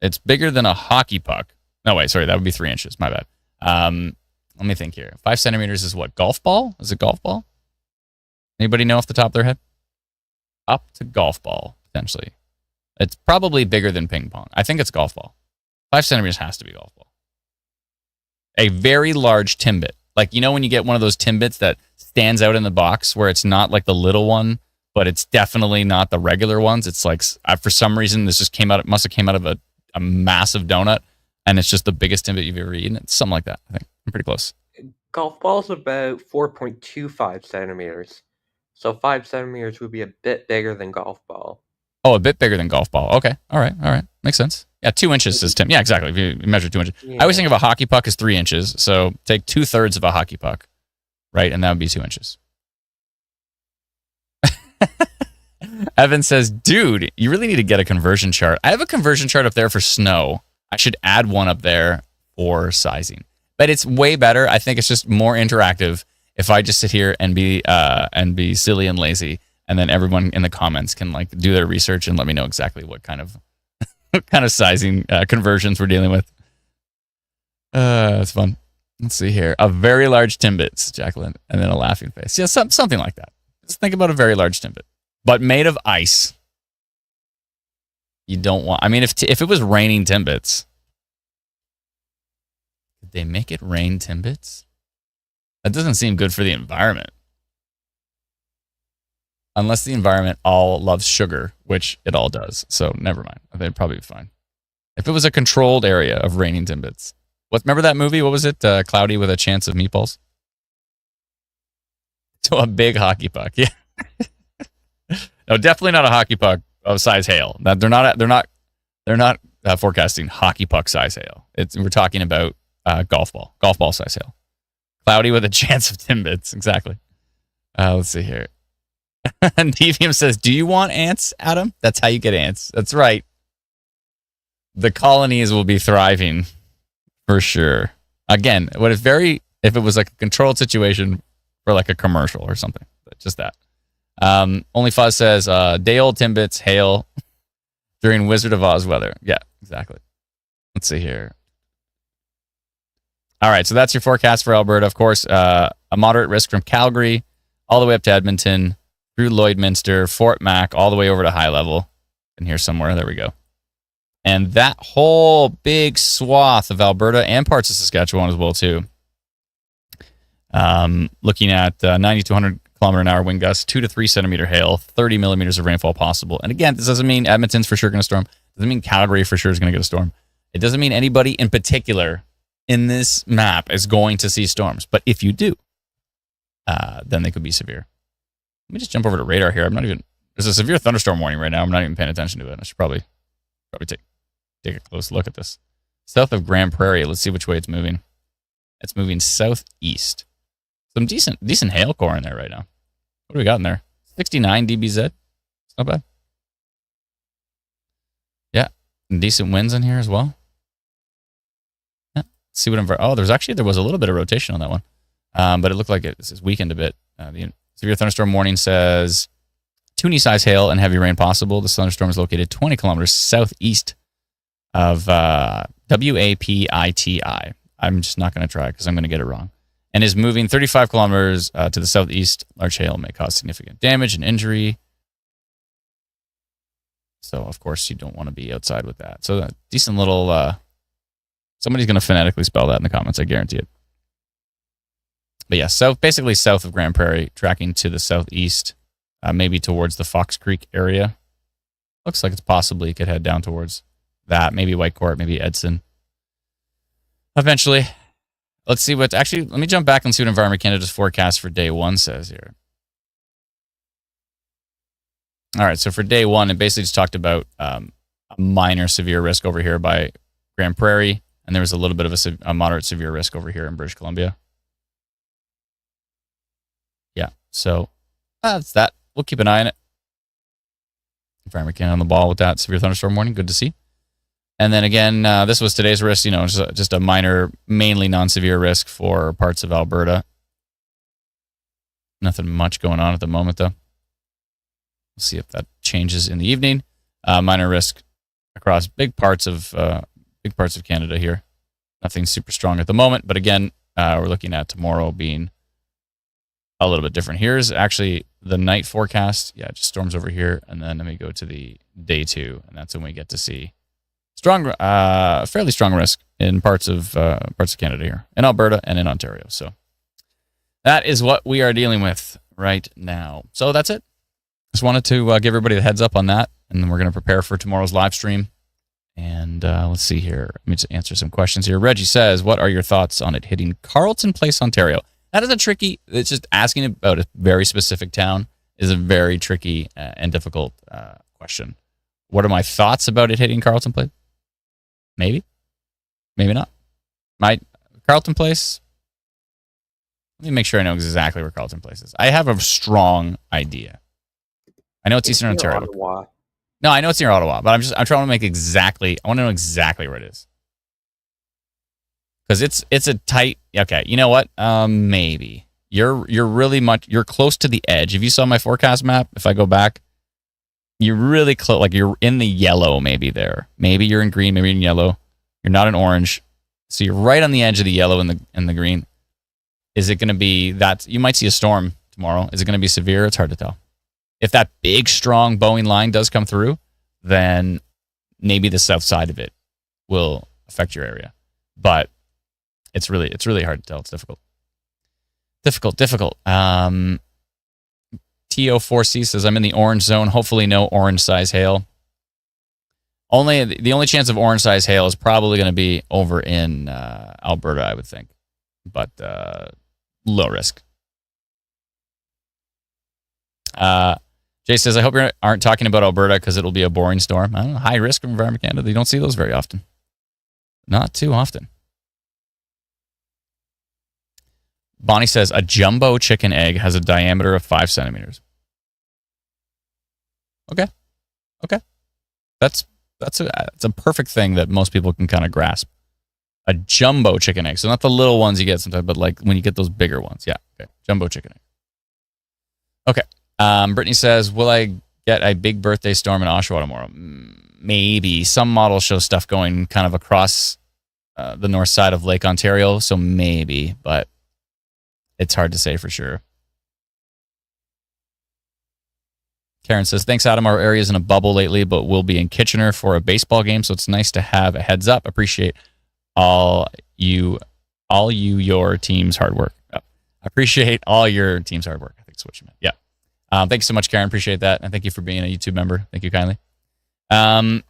It's bigger than a hockey puck. No, wait, sorry, that would be 3 inches. My bad. Let me think here. 5 centimeters is what? Golf ball? Is it golf ball? Anybody know off the top of their head? Up to golf ball, potentially. It's probably bigger than ping pong. I think it's golf ball. 5 centimeters has to be golf ball. A very large timbit Like, you know, when you get one of those Timbits that stands out in the box where it's not like the little one, but it's definitely not the regular ones. It's like, for some reason, this just came out, it must have came out of a massive donut, and it's just the biggest Timbit you've ever eaten. It's something like that, I think. I'm pretty close. Golf ball's about 4.25 centimeters. So 5 centimeters would be a bit bigger than golf ball. Oh, a bit bigger than golf ball. Okay. All right. Makes sense. Yeah, 2 inches is Tim. Yeah, exactly. If you measure 2 inches. Yeah. I always think of a hockey puck as 3 inches. So take 2/3 of a hockey puck, right? And that would be 2 inches. Evan says, dude, you really need to get a conversion chart. I have a conversion chart up there for snow. I should add one up there for sizing. But it's way better. I think it's just more interactive if I just sit here and be silly and lazy. And then everyone in the comments can like do their research and let me know exactly what kind of sizing conversions we're dealing with. It's fun. Let's see here. A very large Timbits, Jacqueline, and then a laughing face. Yeah, something like that. Just think about a very large Timbit, but made of ice. You don't want. I mean, if it was raining Timbits, did they make it rain Timbits? That doesn't seem good for the environment. Unless the environment all loves sugar, which it all does. So never mind. They'd probably be fine. If it was a controlled area of raining Timbits. Remember that movie? What was it? Cloudy with a Chance of Meatballs? So a big hockey puck. Yeah. No, definitely not a hockey puck of size hail. They're not forecasting hockey puck size hail. We're talking about golf ball size hail. Cloudy with a chance of Timbits. Exactly. Let's see here. And Devium says, do you want ants, Adam? That's how you get ants. That's right. The colonies will be thriving for sure. Again, if it was like a controlled situation for like a commercial or something, but just that. Only Fuzz says, day old Timbits hail during Wizard of Oz weather. Yeah, exactly. Let's see here. All right, so that's your forecast for Alberta. Of course, a moderate risk from Calgary all the way up to Edmonton, through Lloydminster, Fort Mac, all the way over to high level. In here somewhere, there we go. And that whole big swath of Alberta and parts of Saskatchewan as well, too. Looking at 90 to 100 kilometer an hour wind gusts, 2 to 3 centimeter hail, 30 millimeters of rainfall possible. And again, this doesn't mean Edmonton's for sure going to storm. It doesn't mean Calgary for sure is going to get a storm. It doesn't mean anybody in particular in this map is going to see storms. But if you do, then they could be severe. Let me just jump over to radar here. There's a severe thunderstorm warning right now. I'm not even paying attention to it. I should probably take a close look at this. South of Grand Prairie. Let's see which way it's moving. It's moving southeast. Some decent hail core in there right now. What do we got in there? 69 dBz. It's not bad. Yeah. And decent winds in here as well. Yeah. Let's see what there was a little bit of rotation on that one. But it looked like it's weakened a bit. The severe thunderstorm warning says Toonie size hail and heavy rain possible. This thunderstorm is located 20 kilometers southeast of WAPITI. I'm just not going to try because I'm going to get it wrong. And is moving 35 kilometers to the southeast. Large hail may cause significant damage and injury. So, of course, you don't want to be outside with that. So, a decent little... somebody's going to phonetically spell that in the comments. I guarantee it. But yeah, basically south of Grand Prairie, tracking to the southeast, maybe towards the Fox Creek area. Looks like it's possibly could head down towards that. Maybe Whitecourt, maybe Edson. Eventually. Let's see let me jump back and see what Environment Canada's forecast for day 1 says here. All right, so for day 1, it basically just talked about a minor severe risk over here by Grand Prairie, and there was a little bit of a moderate severe risk over here in British Columbia. Yeah, so that's that. We'll keep an eye on it. Environment Canada on the ball with that severe thunderstorm warning. Good to see. And then again, this was today's risk, just a minor, mainly non-severe risk for parts of Alberta. Nothing much going on at the moment, though. We'll see if that changes in the evening. Minor risk across big parts of Canada here. Nothing super strong at the moment, but again, we're looking at tomorrow being a little bit different. Here's actually the night forecast. Yeah, just storms over here, and then let me go to the day 2, and that's when we get to see fairly strong risk in parts of Canada here, in Alberta and in Ontario. So That is what we are dealing with right now. So that's it. Just wanted to give everybody the heads up on that, and then we're going to prepare for tomorrow's live stream. And let's see here. Let me just answer some questions here. Reggie says, what are your thoughts on it hitting Carleton Place, Ontario? That is a tricky, it's just asking about a very specific town is a very tricky and difficult question. What are my thoughts about it hitting Carleton Place? Maybe. Maybe not. Carleton Place? Let me make sure I know exactly where Carleton Place is. I have a strong idea. I know it's Eastern Ontario. Ottawa. No, I know it's near Ottawa, but I'm trying to make exactly, I want to know exactly where it is. Because it's a tight, okay, you know what? Maybe. You're close to the edge. If you saw my forecast map, if I go back, you're really close, like you're in the yellow maybe there. Maybe you're in green, maybe you're in yellow. You're not in orange. So you're right on the edge of the yellow and the green. Is it going to be that, you might see a storm tomorrow. Is it going to be severe? It's hard to tell. If that big, strong Boeing line does come through, then maybe the south side of it will affect your area. But it's really hard to tell. It's difficult. Difficult. TO4C says, I'm in the orange zone. Hopefully no orange size hail. The only chance of orange size hail is probably going to be over in Alberta, I would think. But low risk. Jay says, I hope you aren't talking about Alberta because it'll be a boring storm. I don't know, high risk from Environment Canada. You don't see those very often. Not too often. Bonnie says, a jumbo chicken egg has a diameter of 5 centimeters. Okay. That's a perfect thing that most people can kind of grasp. A jumbo chicken egg. So not the little ones you get sometimes, but like when you get those bigger ones. Yeah. Okay. Jumbo chicken egg. Okay. Brittany says, will I get a big birthday storm in Oshawa tomorrow? Maybe. Some models show stuff going kind of across the north side of Lake Ontario, so maybe, but it's hard to say for sure. Karen says, thanks, Adam. Our area is in a bubble lately, but we'll be in Kitchener for a baseball game, so it's nice to have a heads up. Appreciate all your team's hard work. Appreciate all your team's hard work. I think that's what you meant. Yeah. Thank you so much, Karen. Appreciate that. And thank you for being a YouTube member. Thank you kindly. Let's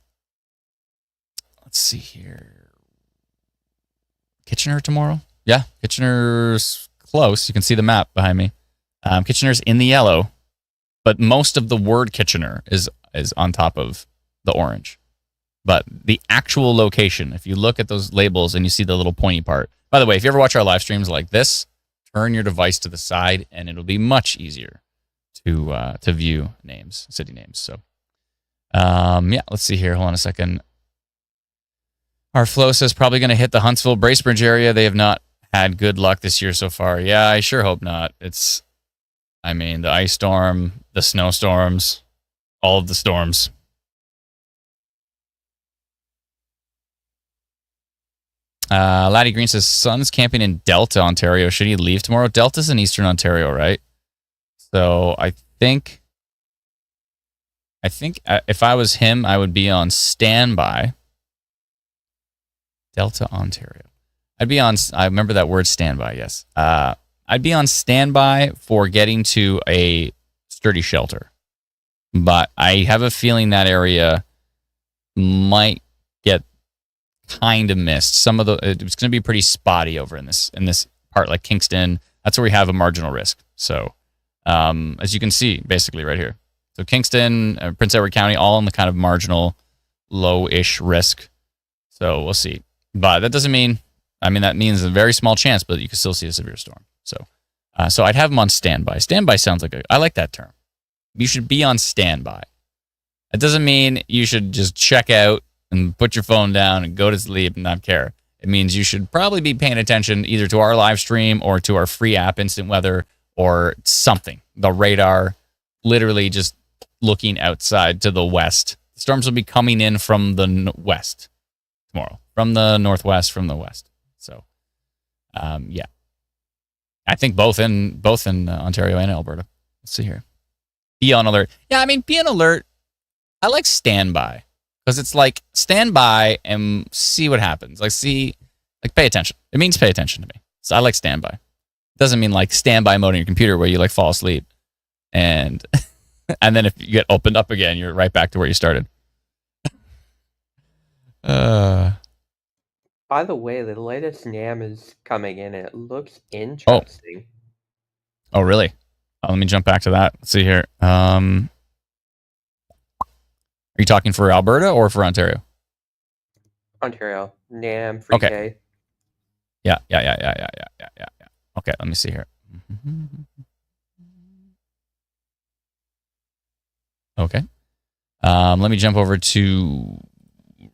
see here. Kitchener tomorrow? Yeah, Kitchener's close. You can see the map behind me. Kitchener's in the yellow, but most of the word Kitchener is on top of the orange. But the actual location, if you look at those labels and you see the little pointy part. By the way, if you ever watch our live streams like this, turn your device to the side and it'll be much easier to view names, city names. So, yeah, let's see here. Hold on a second. Our flow says probably going to hit the Huntsville Bracebridge area. They have not had good luck this year so far. Yeah, I sure hope not. The ice storm, the snowstorms, all of the storms. Laddie Green says, son's camping in Delta, Ontario. Should he leave tomorrow? Delta's in Eastern Ontario, right? So I think if I was him, I would be on standby. Delta, Ontario. I remember that word standby, yes. I'd be on standby for getting to a sturdy shelter. But I have a feeling that area might get kind of missed. It's going to be pretty spotty over in this part, like Kingston. That's where we have a marginal risk. So, as you can see, basically right here. So Kingston, Prince Edward County, all in the kind of marginal, low-ish risk. So we'll see. But that doesn't mean, that means a very small chance, but you can still see a severe storm. So, so I'd have them on standby. Standby sounds like I like that term. You should be on standby. It doesn't mean you should just check out and put your phone down and go to sleep and not care. It means you should probably be paying attention either to our live stream or to our free app, Instant Weather, or something. The radar, literally just looking outside to the west. The storms will be coming in from the west tomorrow, from the northwest, from the west. So, yeah. I think both in Ontario and Alberta. Let's see here. Be on alert. Yeah, be on alert. I like standby. Because it's like, stand by and see what happens. Pay attention. It means pay attention to me. So I like standby. Doesn't mean like standby mode on your computer where you like fall asleep and and then if you get opened up again, you're right back to where you started. By the way, the latest NAM is coming in and it looks Oh, interesting. oh, really? Let me jump back to that. Let's see here. Are you talking for Alberta or for Ontario? Ontario, NAM, Okay. 3K. Yeah. Okay, let me see here. Okay. Let me jump over to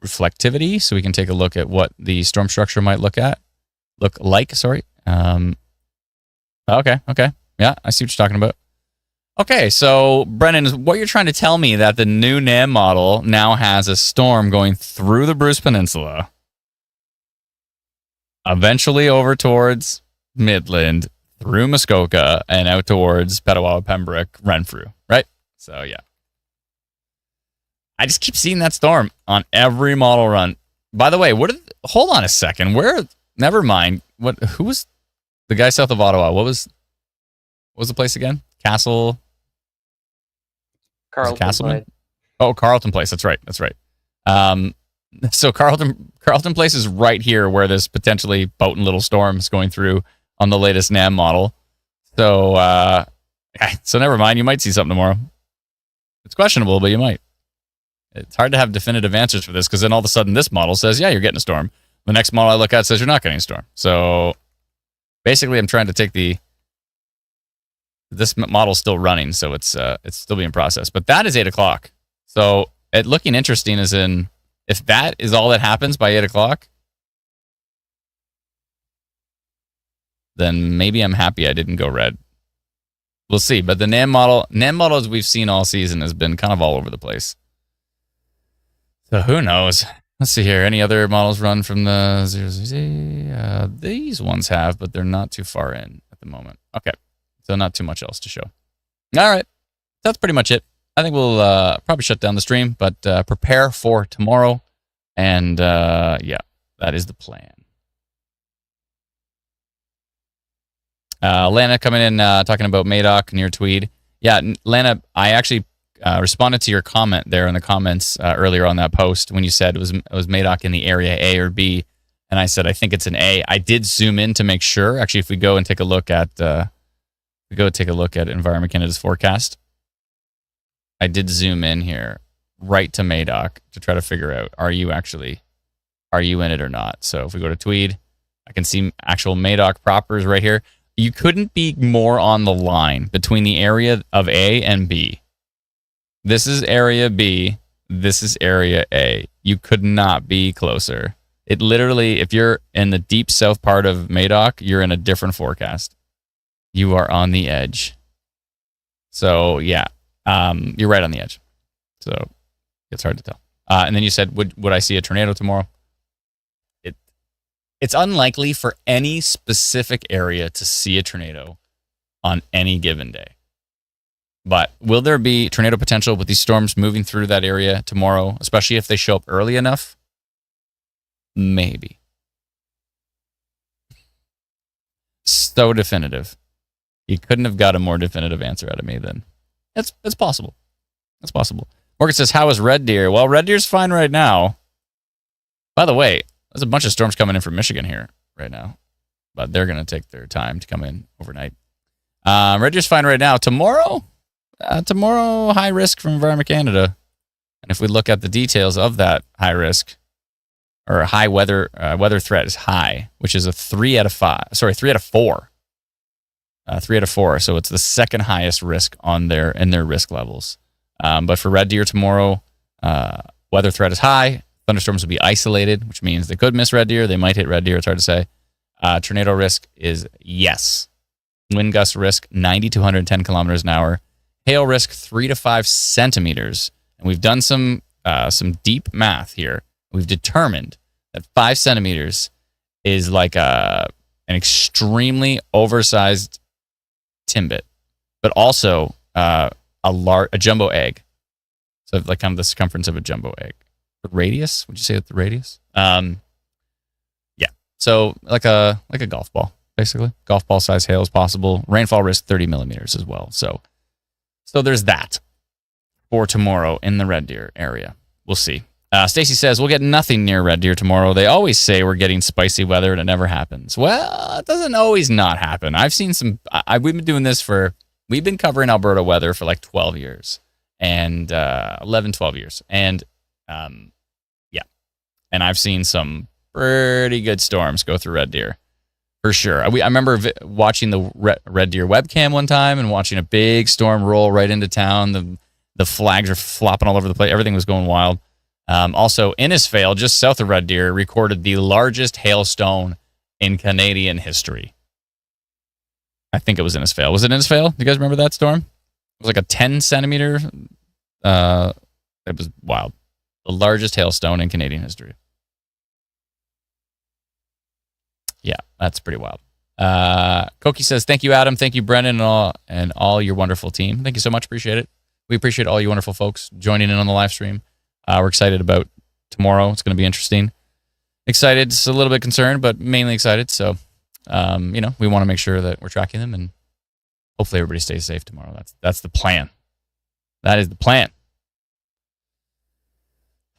reflectivity so we can take a look at what the storm structure might look like. Sorry. Okay. Yeah, I see what you're talking about. Okay, so Brennan, what you're trying to tell me that the new NAM model now has a storm going through the Bruce Peninsula, eventually over towards Midland, through Muskoka, and out towards Petawawa, Pembroke, Renfrew, right? So, yeah. I just keep seeing that storm on every model run. By the way, hold on a second. Never mind. Who was the guy south of Ottawa? What was the place again? Castle. Carleton Castleman? Place. Oh, Carleton Place. That's right. So Carleton Place is right here where this potentially potent little storm is going through on the latest NAM model. So, so never mind. You might see something tomorrow. It's questionable, but you might. It's hard to have definitive answers for this because then all of a sudden this model says, yeah, you're getting a storm. The next model I look at says you're not getting a storm. So basically I'm trying to take this model's still running, so it's still being processed. But that is 8 o'clock. So it looking interesting as in if that is all that happens by 8 o'clock, then maybe I'm happy I didn't go red. We'll see. But the NAM model as we've seen all season has been kind of all over the place. So who knows? Let's see here. Any other models run from the 0Z? These ones have, but they're not too far in at the moment. Okay. So not too much else to show. All right. That's pretty much it. I think we'll probably shut down the stream, but prepare for tomorrow. And yeah, that is the plan. Lana coming in talking about Madoc near Tweed. Yeah, Lana, I actually responded to your comment there in the comments earlier on that post when you said it was Madoc in the area A or B, and I said I think it's an A. I did zoom in to make sure. Actually, if we go and take a look at Environment Canada's forecast, I did zoom in here right to Madoc to try to figure out are you in it or not. So if we go to Tweed, I can see actual Madoc proper is right here. You couldn't be more on the line between the area of A and B. This is area B. This is area A. You could not be closer. It literally, if you're in the deep south part of Madoc, you're in a different forecast. You are on the edge. So, yeah, you're right on the edge. So, it's hard to tell. And then you said, would I see a tornado tomorrow? It's unlikely for any specific area to see a tornado on any given day. But will there be tornado potential with these storms moving through that area tomorrow, especially if they show up early enough? Maybe. So definitive. You couldn't have got a more definitive answer out of me then. It's possible. It's possible. Morgan says, how is Red Deer? Well, Red Deer's fine right now. By the way, there's a bunch of storms coming in from Michigan here right now. But they're going to take their time to come in overnight. Red Deer's fine right now. Tomorrow, high risk from Environment Canada. And if we look at the details of that high risk, or high weather threat is high, which is a 3 out of 4. 3 out of 4. 3 out of 4. So it's the second highest risk in their risk levels. But for Red Deer tomorrow, weather threat is high. Thunderstorms will be isolated, which means they could miss Red Deer. They might hit Red Deer. It's hard to say. Tornado risk is yes. Wind gust risk 90 to 110 kilometers an hour. Hail risk 3 to 5 centimeters. And we've done some deep math here. We've determined that 5 centimeters is like an extremely oversized Timbit, but also a jumbo egg. So like kind of the circumference of a jumbo egg. The radius? Would you say it's the radius? Yeah. So like a golf ball. basically. Golf ball size hail is possible. Rainfall risk 30 millimeters as well. So there's that for tomorrow in the Red Deer area. We'll see. Stacy says, we'll get nothing near Red Deer tomorrow. They always say we're getting spicy weather and it never happens. Well, it doesn't always not happen. I've seen some, we've been doing this we've been covering Alberta weather for like 12 years and 11, 12 years. And yeah, and I've seen some pretty good storms go through Red Deer for sure. I remember watching the Red Deer webcam one time and watching a big storm roll right into town. The flags are flopping all over the place. Everything was going wild. Also, Innisfail, just south of Red Deer, recorded the largest hailstone in Canadian history. I think it was Innisfail. Was it Innisfail? Do you guys remember that storm? It was like a 10 centimeter. It was wild. The largest hailstone in Canadian history. Yeah, that's pretty wild. Koki says, thank you, Adam. Thank you, Brennan, and all your wonderful team. Thank you so much. Appreciate it. We appreciate all you wonderful folks joining in on the live stream. We're excited about tomorrow. It's going to be interesting. Excited, just a little bit concerned, but mainly excited. So, we want to make sure that we're tracking them, and hopefully everybody stays safe tomorrow. That's the plan. That is the plan.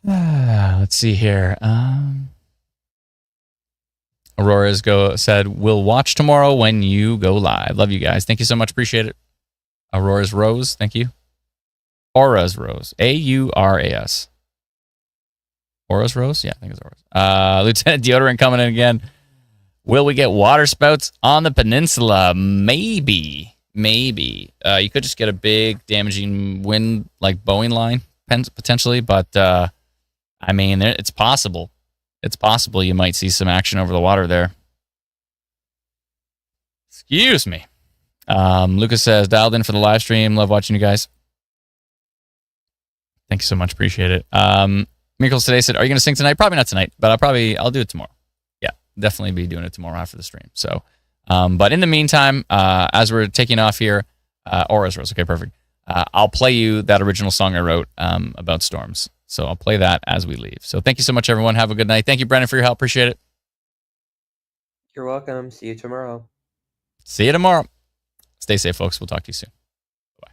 Let's see here. Aurora's said, we'll watch tomorrow when you go live. Love you guys. Thank you so much. Appreciate it. Aurora's Rose. Thank you. Aura's Rose. Auras. Aura's Rose? Yeah, I think it's Aura's. Lieutenant Deodorant coming in again. Will we get water spouts on the peninsula? Maybe. You could just get a big damaging wind like Boeing line potentially, but it's possible. It's possible you might see some action over the water there. Excuse me. Lucas says, dialed in for the live stream. Love watching you guys. Thank you so much. Appreciate it. Miracles today said, are you going to sing tonight? Probably not tonight, but I'll do it tomorrow. Yeah, definitely be doing it tomorrow after the stream. So, but in the meantime, as we're taking off here, Aura's Rose. Okay, perfect. I'll play you that original song I wrote about storms. So I'll play that as we leave. So thank you so much, everyone. Have a good night. Thank you, Brennan, for your help. Appreciate it. You're welcome. See you tomorrow. See you tomorrow. Stay safe, folks. We'll talk to you soon. Bye.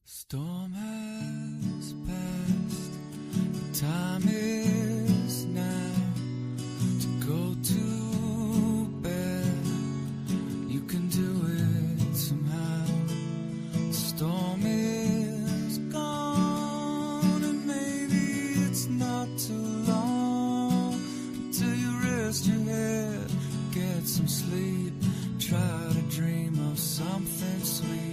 Storm has passed. The time is now to go to bed. You can do it somehow. The storm is gone, and maybe it's not too long until you rest your head, get some sleep, try to dream of something sweet.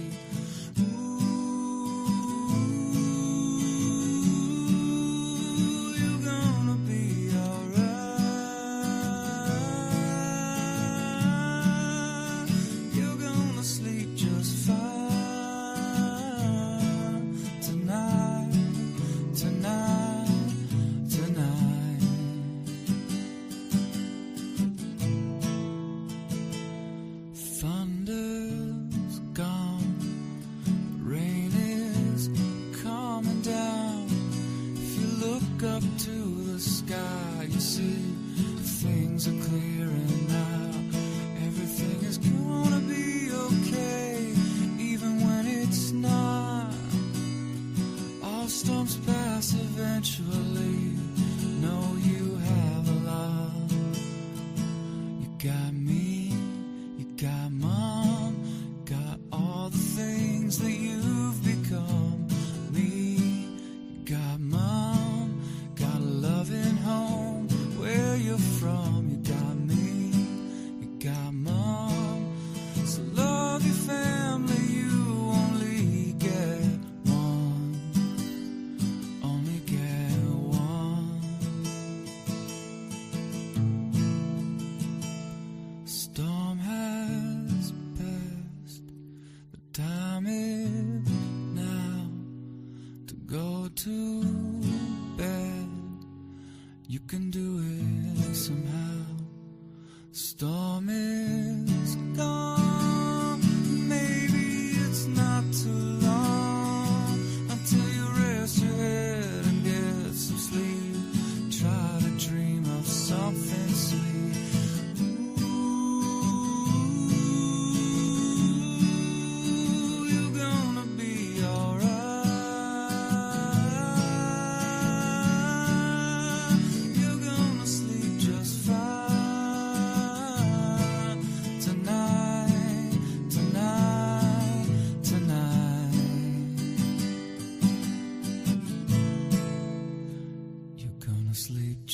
Up to the sky, you see things are clearing now. Everything is gonna be okay, even when it's not. All storms pass eventually. Know you have a lot. You got me, you got mom, got all the things that you've become. Me, you got mom, got a loving home where you're from. You got me, you got mom. So love your family, you only get one. Only get one. Storm has passed. The time is now to go to bed. You can do it somehow. Storm is gone. Maybe it's not too long until you rest your head and get some sleep.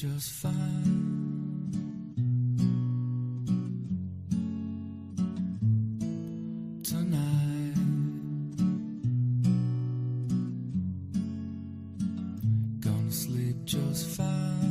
just fine. Tonight, gonna sleep just fine.